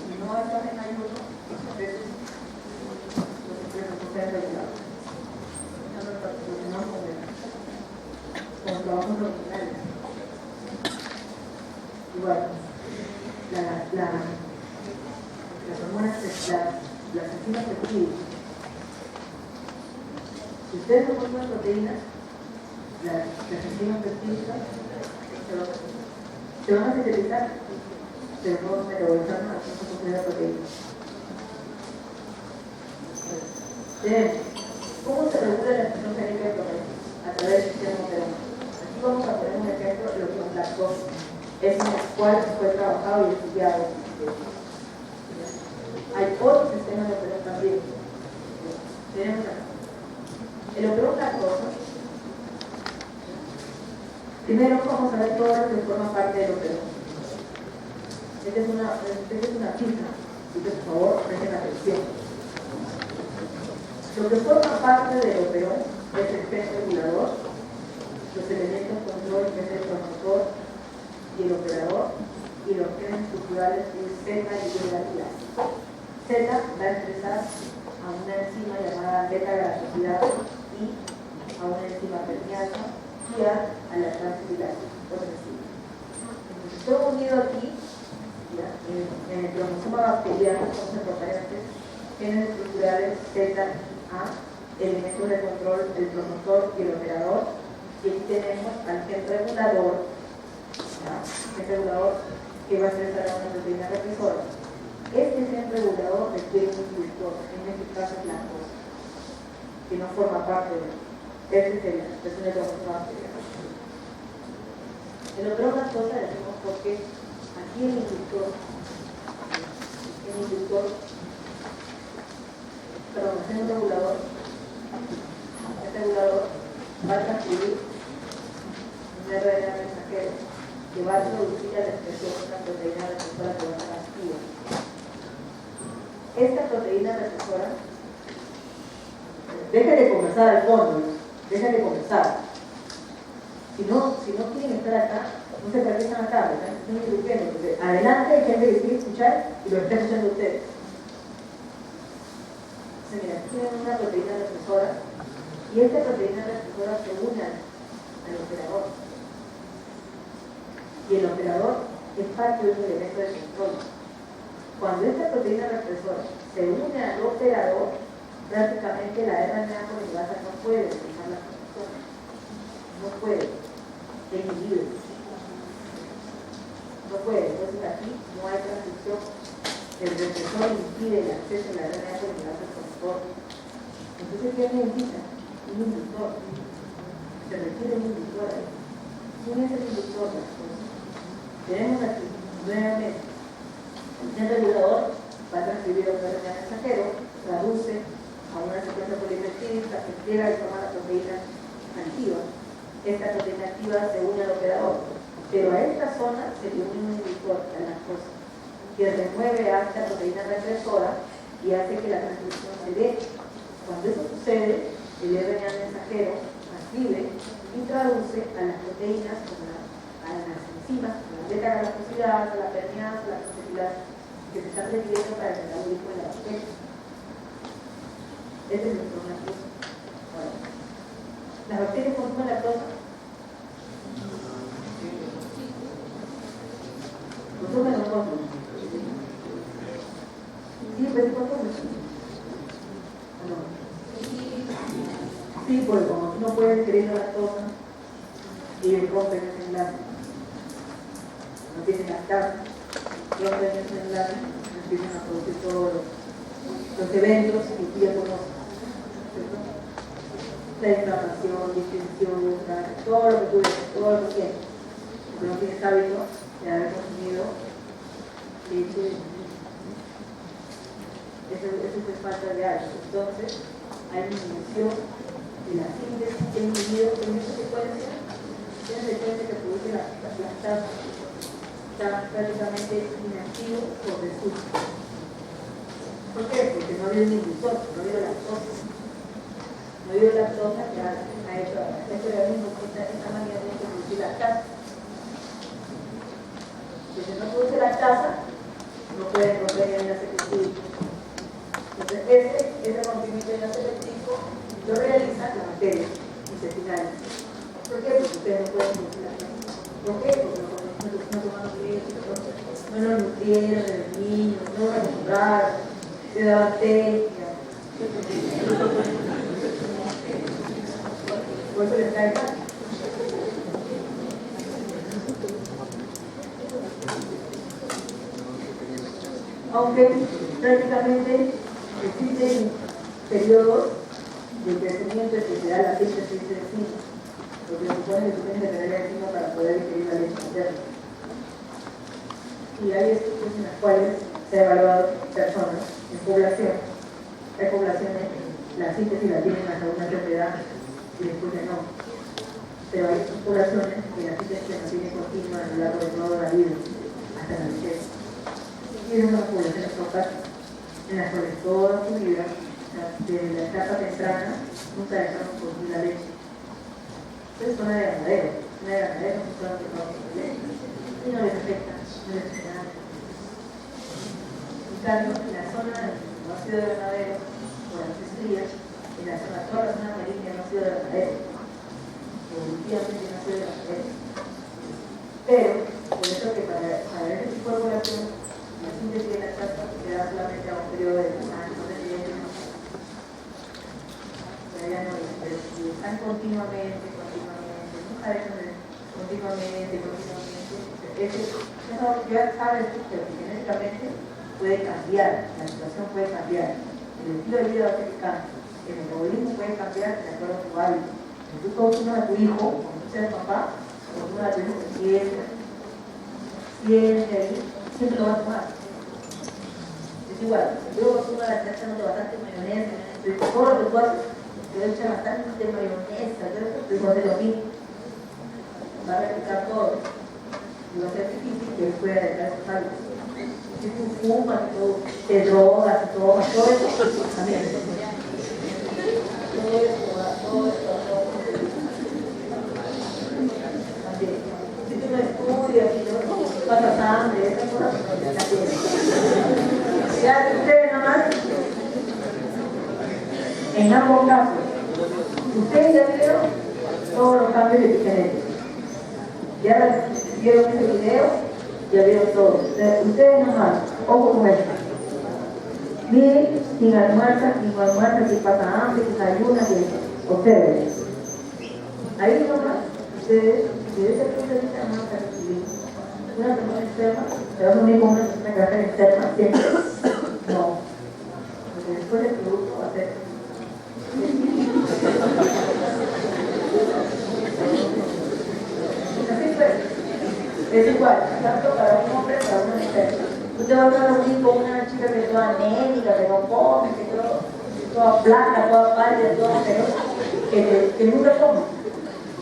Si no estás en ayuno, los expresos no sean regulados. No nos relacionamos con trabajos originales. Igual, las hormonas, las enzimas peptídicas. Si ustedes no consumen proteínas, las enzimas peptídicas se van a sintetizar, pero no metabolizar nada, no se considera proteína. ¿Cómo se regula la expresión génica de proteínas? A través del sistema Operon. Aquí vamos a poner un ejemplo de lo que es lactosa. Es en el cual fue trabajado y estudiado. Hay otros sistemas de Operon también. Tenemos acá. El Operon lactosa. Primero vamos a ver todo lo que forma parte del Operon. Esta es una cifra. Así que por favor, presten atención. Lo que forma parte del Operon es el gen regulador, los elementos control, que es el promotor y el operador, y los genes estructurales Z y Y. Z va a expresar a una enzima llamada beta-galactosidasa y a una enzima permeasa y a la transilasa, otra enzima. Entonces, todo unido aquí, ya, en el cromosoma bacteriano, son procariotes, genes estructurales Z, A, elementos de control, el promotor y el operador, y aquí tenemos al gen regulador, que va a expresar a una proteína represora. Este gen regulador requiere un inductor, en este caso es la lactosa, que no forma parte de él. Este sería la expresión de cromosoma bacteriano. El Operon lactosa decimos porque aquí el inductor regulador, este regulador va a transcribir un RNA mensajero que va a introducir a la expresión una proteína represora que va a estar activa. Esta proteína represora, dejen de conversar al fondo, dejen de conversar. Si no quieren estar acá, no sé para qué están acá, ¿verdad? No me equivoquen, porque adelante hay gente que quiere escuchar y lo está escuchando ustedes. Entonces, mira, aquí tienen una proteína represora y esta proteína represora se une al operador. Y el operador es parte de un elemento de control. Cuando esta proteína represora se une al operador, prácticamente la RNA polimorasa no puede utilizar las funciones. No puede. Es inhibido. No puede. Entonces aquí no hay transcripción. El represor impide el acceso a la RNA polimorasa al conector. Entonces, ¿qué necesita? Un inductor. Se requiere un inductor ahí. ¿Quién es el inductor? Tenemos aquí, nuevamente, el gen regulador va a transcribir a un RNA mensajero, traduce a una secuencia polipeptídica que quiera formar la proteína activa. Esta proteína activa se une al operador, pero a esta zona se le une un inductor, la lactosa. que remueve a esta proteína transgresora y hace que la transcripción se dé. Cuando eso sucede, el RNA mensajero transcribe y traduce a las proteínas, a las enzimas, a la beta-galactosidasa, a la permeasa, a la proteína que se están requiriendo para el metabolismo de la bacteria. Este es nuestro lactosa. Bueno, ¿las bacterias consumen lactosa? ¿Consumen o no consumen? Sí, pues sí consumen. ¿O no? Sí, porque como tú no puedes querer la lactosa, ellos rompen ese enlace. No tienen lactasa. Rompen ese enlace, empiezan a producir todos los eventos que tú ya conoces. La inflamación, distensión, todo lo que tú ves, todo lo que tienes. Porque no tienes hábito de haber consumido leche. Eso es falta de hábito. Entonces, hay disminución de la síntesis de individuos en esa secuencia. Esa secuencia que produce la lactasa está prácticamente inactivo por desuso. ¿Por qué? Porque no ha habido un inductor, no ha habido lactosa. No ha habido lactosa que ha hecho este organismo esta manera de producir lactasa. Si no produce lactasa, no puede romper el enlace peptídico. Entonces, ese rompimiento del enlace peptídico lo realizan las bacterias intestinales. ¿Por qué? Porque ustedes no pueden producir lactasa. ¿Por qué? Porque no toman leche, no lo nutrieron desde niños, no lo acostumbraron, se daban té. Por eso les cae mal. Aunque prácticamente existen periodos de crecimiento en que se da la síntesis de enzimas, porque se supone que tú tienes que tener la enzima para poder digerir la leche materna. Y hay estudios en las cuales se ha evaluado personas en población. Hay poblaciones, la síntesis la tienen hasta una enfermedad y después ya no. Pero hay poblaciones que la síntesis se mantiene continua a lo largo de toda la vida, hasta la vejez. Y es una población pocas en las cuales toda su vida, desde la etapa temprana, nunca dejaron producir la leche. Entonces son de ganadero, no son de leche, y no les afecta, no les afecta nada. En cambio, en la zona donde no ha sido de ganadero, por las estrías, en la zona, toda la zona amarilla no ha sido de ganadero, evolutivamente no ha sido de ganadero. Pero, por eso que para ese tipo de población, la síntesis de lactasa se da solamente a un periodo de 2 años, no de 10 años. Pero ya no, pero si están continuamente, nunca dejan de continuamente, eso ya sabes que genéticamente puede cambiar, la situación puede cambiar, el estilo de vida va a ser que cambie, el metabolismo puede cambiar de acuerdo a tu hábito. Si tú consumas a tu hijo, cuando tú seas papá, consumas a tu hijo siempre ahí, siempre lo vas a tomar. Es igual, si tú consumas la leche bastante mayonesa, todo lo que tú haces, te echan bastante mayonesa, tu hijo hace lo mismo. Va a replicar todo. Y va a ser difícil que él pueda dejar esos hábitos. Si tú fumas y todo, te drogas y todo eso, también. Todo eso. También. Si tú no estudias, si no pasas hambre, esas cosas, también. Ya ustedes nomás, en ambos casos, ustedes ya vieron todos los cambios epigenéticos. Ya vieron ese video, ya vieron todo. Ustedes nomás, ojo con esto. Miren, sin almuerza, sin pasa hambre, sin ayunas, observen. Ahí nomás, ustedes, desde ese punto de vista, no están recibiendo. Una persona enferma, se va a unir con una persona que va a ser enferma siempre. No, porque después el producto va a ser. Es igual, tanto para un hombre como para una mujer. Tú te vas a reunir con una chica que es toda anémica, que no come, que es toda blanca, toda pálida, toda feroz, que nunca come.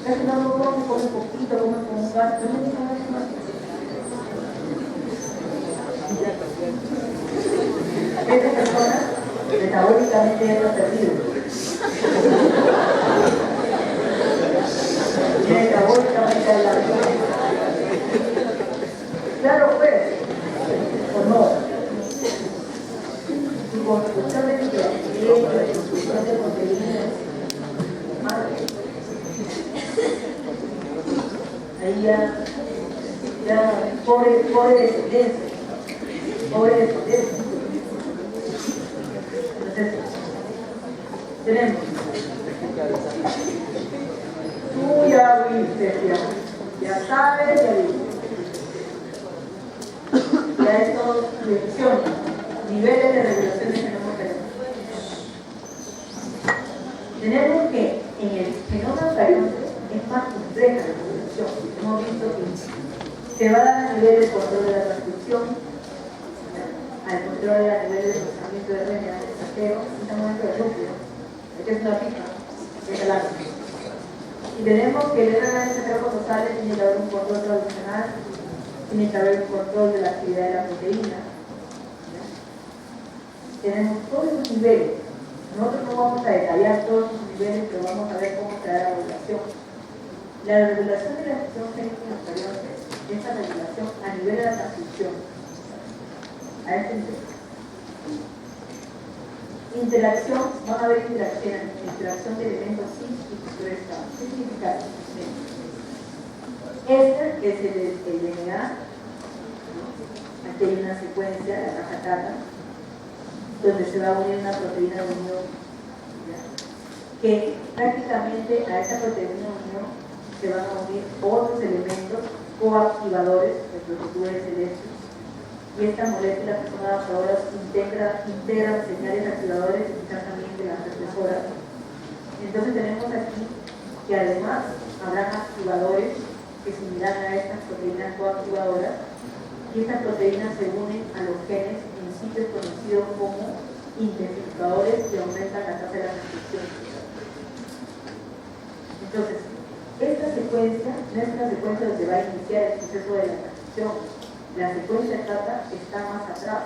Casi no come un poquito, come como un gato, no me digan eso más. Esta persona metabólicamente ya está perdido. Metabólicamente ya la claro, pues, o no. Su construcción de micronutrientes, la construcción de proteínas, madre. Ahí ya, pobre descendencia. Pobre descendencia. Entonces, tenemos. Tú ya viste, ya sabes, ya viste. Ya estos lecciones, niveles de regulación de genoma eucarionte. Tenemos que en el genoma eucarionte es más compleja la regulación. Hemos visto que se va a dar a nivel de control de la transcripción, al control de la nivel de procesamiento de RNA del mensajero, y estamos dentro del núcleo, que es una pista, que es el átomo. Y tenemos que el RNA del mensajero cuando sale tiene que haber un control traduccional, tiene que haber un control de la actividad de la proteína. ¿Ya? Tenemos todos los niveles. Nosotros no vamos a detallar todos los niveles, pero vamos a ver cómo se da la regulación. La regulación de la expresión génica eucarionte es la regulación a nivel de la transcripción. A este nivel. Interacción, van a haber interacción de elementos cis y factores K. ¿Qué significa eso? Este es el DNA. Aquí hay una secuencia, la caja Tata, donde se va a unir una proteína de unión, ¿ya? Que prácticamente a esta proteína de unión se van a unir otros elementos coactivadores, el prototúber celeste, y estas moléculas que son adaptadoras integran señales activadores y quizás también de las represoras. Entonces tenemos aquí que además habrá activadores que se unirán a estas proteínas coactivadoras, y estas proteínas se unen a los genes en sitios conocidos como intensificadores que aumentan la tasa de la transcripción. Entonces, esta secuencia no es una secuencia donde va a iniciar el proceso de la transcripción. La secuencia Tata está más atrás.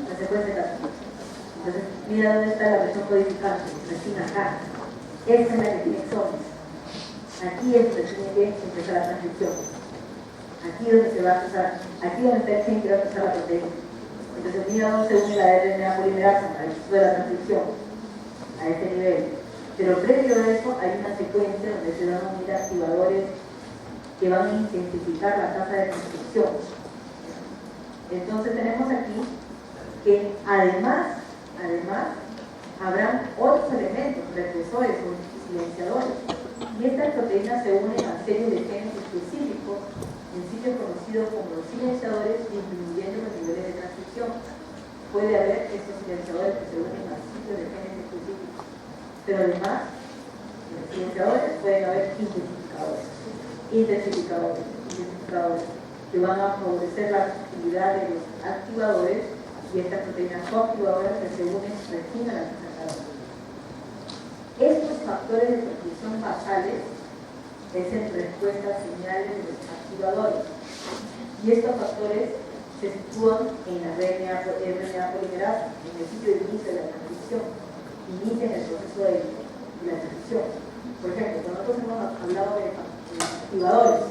La secuencia Tata. Entonces, mira dónde está la versión codificante, recién acá. Esta es la que tiene exones. Aquí es donde tiene que empezar la transcripción. Aquí es donde se va a empezar, aquí es donde está el gen que va a empezar la proteína. Entonces, mira dónde se une la RNA polimerasa al proceso de la transcripción, a este nivel. Pero previo a eso hay una secuencia donde se van a unir activadores que van a intensificar la tasa de transcripción. Entonces tenemos aquí que además habrán otros elementos, represores o silenciadores, y estas proteínas se unen a series de genes específicos en sitios conocidos como los silenciadores, disminuyendo los niveles de transcripción. Puede haber estos silenciadores que se unen a sitios de genes específicos, pero además en los silenciadores pueden haber intensificadores que van a favorecer la actividad de los activadores y estas proteínas coactivadoras que se unen recién a la transcripción. Estos factores de transcripción basales es en respuesta a señales de los activadores, y estos factores se sitúan en la RNA polimerasa, en el sitio de inicio de la transcripción, inician el proceso de la transcripción. Por ejemplo, cuando nosotros hemos hablado de activadores,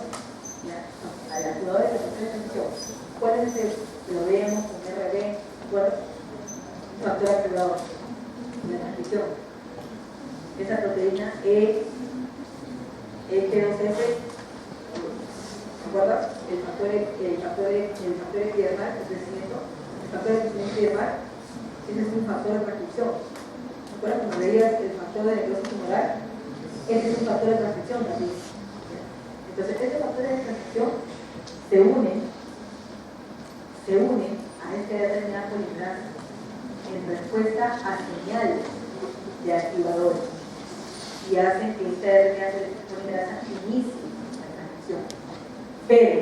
activadores de proceso de transcripción, ¿cuál es el que lo vemos con RB? ¿Cuál es el factor activador de la transcripción? Esa proteína E2F, ¿se acuerdan? El factor epidermal, el factor de crecimiento epidermal, ese es un factor de transcripción. ¿Se acuerdan cuando veías el factor de necrosis tumoral? Ese es un factor de transcripción también. Entonces, estos factores de transcripción se unen a este RNA polimerasa en respuesta a señales de activadores y hacen que esta RNA polimerasa inicie la transcripción. transcripción. Pero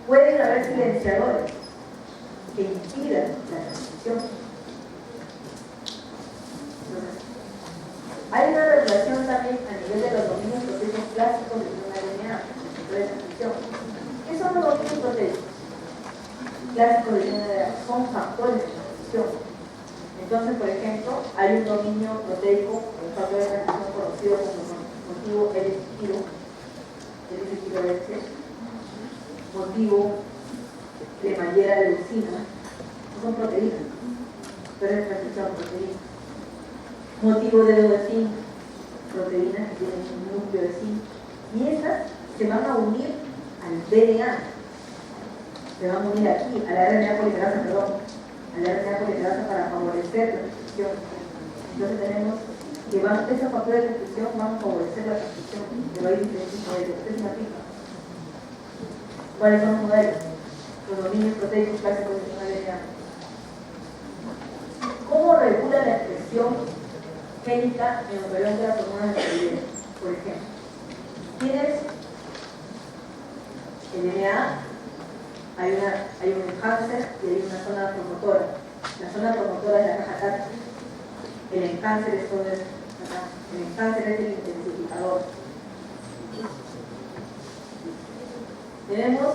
pueden haber silenciadores que impidan la transcripción. Entonces, hay una regulación también a nivel de los dominios proteicos clásicos de una DNA, de transcripción. ¿Qué son los dominios proteicos clásicos de una DNA? Son factores de transcripción. Entonces, por ejemplo, hay un dominio proteico, un factor de transcripción conocido como motivo L-citilo, motivo cremallera de leucina, no son proteínas, pero es transcripción proteína. Motivo de zinc, proteínas que tienen un núcleo de zinc, y esas se van a unir al DNA, se van a unir aquí, a la RNA polimerasa, perdón, a la RNA polimerasa para favorecer la transcripción. Entonces tenemos que esos factores de transcripción van a favorecer la transcripción, que va a ir diferentes modelos. Esta es una fija. ¿Cuáles son los modelos? Los dominios proteicos clásicos de una DNA. ¿Cómo regula la expresión génica en operación de las hormonas de esteroides? Por ejemplo, tienes el DNA, hay un enhancer y hay una zona promotora. La zona promotora es la caja táctil. El enhancer es todo esto. El enhancer es el intensificador. Tenemos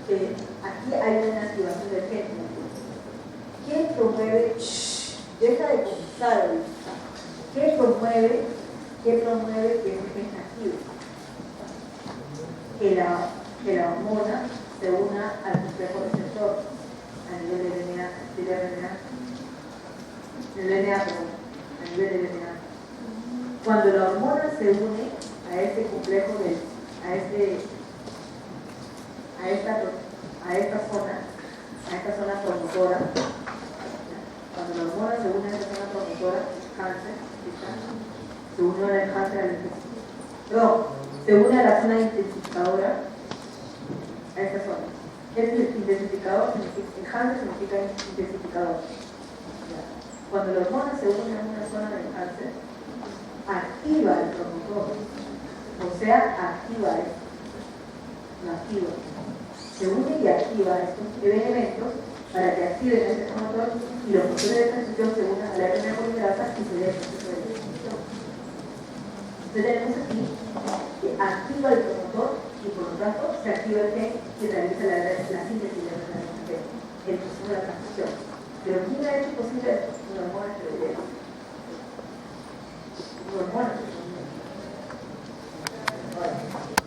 que aquí hay una activación del gen. ¿Qué promueve? Deja de pensar ahorita. ¿Qué promueve que el gen active? Que la hormona se una al complejo receptor a nivel de DNA, a nivel de DNA. Cuando la hormona se une a este complejo a esta zona promotora, cuando la hormona se une a esta zona promotora, cáncer, se une al cáncer se une a la zona intensificadora, a esta zona. Es el intensificador, el cáncer significa intensificador. Cuando la hormona se une a una zona del cáncer, activa el promotor, o sea, activa esto, lo activa. Se une y activa estos elementos para que activen este promotor y los motores de transcripción se unan a la RNA polimerasa y se dé el proceso de transcripción. Entonces tenemos aquí que activa el promotor y por lo tanto se activa el gen que realiza la síntesis de la RNA, el proceso de la transcripción. Pero ¿quién ha hecho posible esto? Una hormona esteroidea.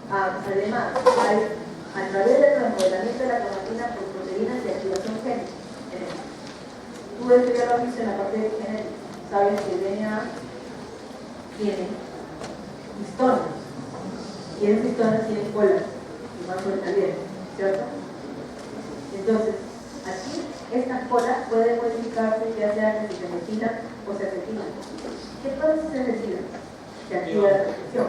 Además, a través del remodelamiento de la cromatina por proteínas de activación génica. Tú esto ya lo has visto en la parte de genética. Sabes que el DNA tiene histonas y esas histonas tienen colas y van sobre el aliento, ¿cierto? Entonces, aquí estas colas pueden modificarse ya sea que se metilan o se acetilan. ¿Qué pasa si se metilan? Se activa la transcripción.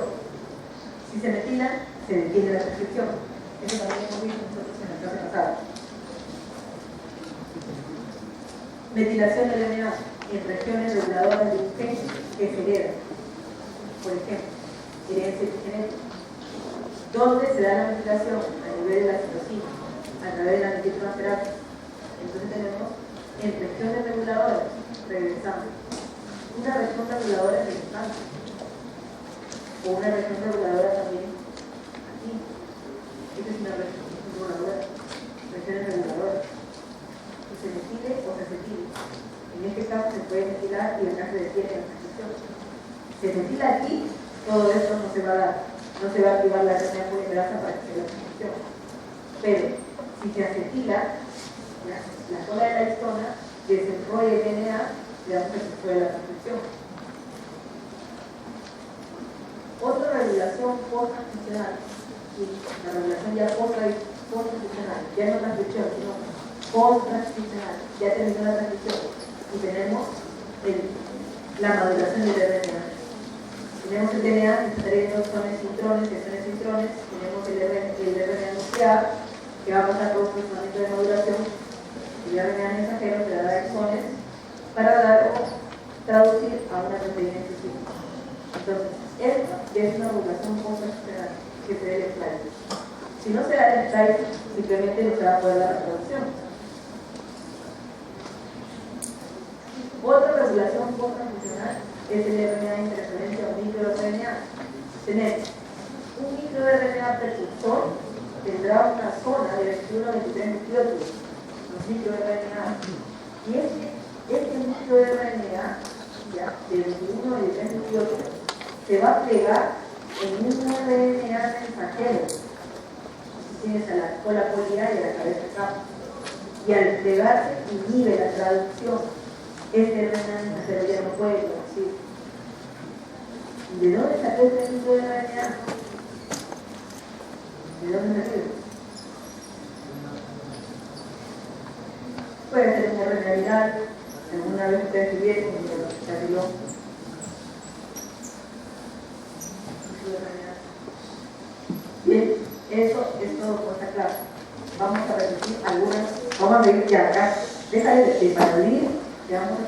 Si se metilan, se detiene la transcripción. Eso también hemos visto nosotros en la clase pasada. Metilación del DNA en regiones reguladoras de un gen que se hereda. Por ejemplo, herencia epigenética. ¿Dónde se da la metilación? A nivel de la citosina, a través de la metiltransferasa. Entonces tenemos en regiones reguladoras, regresando. Una región reguladora en el cáncer. O una región reguladora también aquí. Esta es una región reguladora. Regiones reguladoras. Que se metile o se acetile. En este caso se puede metilar y acá se detiene la transcripción. Se metila aquí, todo esto no se va a dar. No se va a activar la RNA polimerasa para que se dé la transcripción. Pero si se acetila, la cola de la histona desenrolla el DNA, le damos que se fue la transcripción. Otra regulación post-transcripcional, la regulación ya post-transcripcional, ya no transcripción, sino post-transcripcional, ya terminó la transcripción y tenemos la maduración del RNA. Tenemos el DNA que está trayendo exones intrones, tenemos el RNA nuclear que va a pasar por un procesamiento de maduración. El RNA mensajero se dará exones para dar o traducir a una proteína específica. Entonces, esto es una regulación post-transcripcional que se debe extraer. Si no se da el slide, simplemente no se va a poder la reproducción. Otra regulación post-transcripcional es el RNA de interferencia o microRNA. Tenemos un microRNA precursor, tendrá una zona de 21 a 23 nucleótidos, los microRNA. Y este microRNA, ya, de 21 a 23 nucleótidos, se va a pegar en un RNA mensajero. Tienes a la cola poliar y a la cabeza capa. Y al pegarse inhibe la traducción. Este RNA mensajero ya no puede traducir. ¿De dónde sacó este microRNA? ¿De dónde salió? Puede ser un RNA viral. Alguna vez ustedes tuvieron un salió. Bien, eso es todo por esta clase. Vamos a repetir algunas. Vamos a ver ya acá. Déjale de parodir.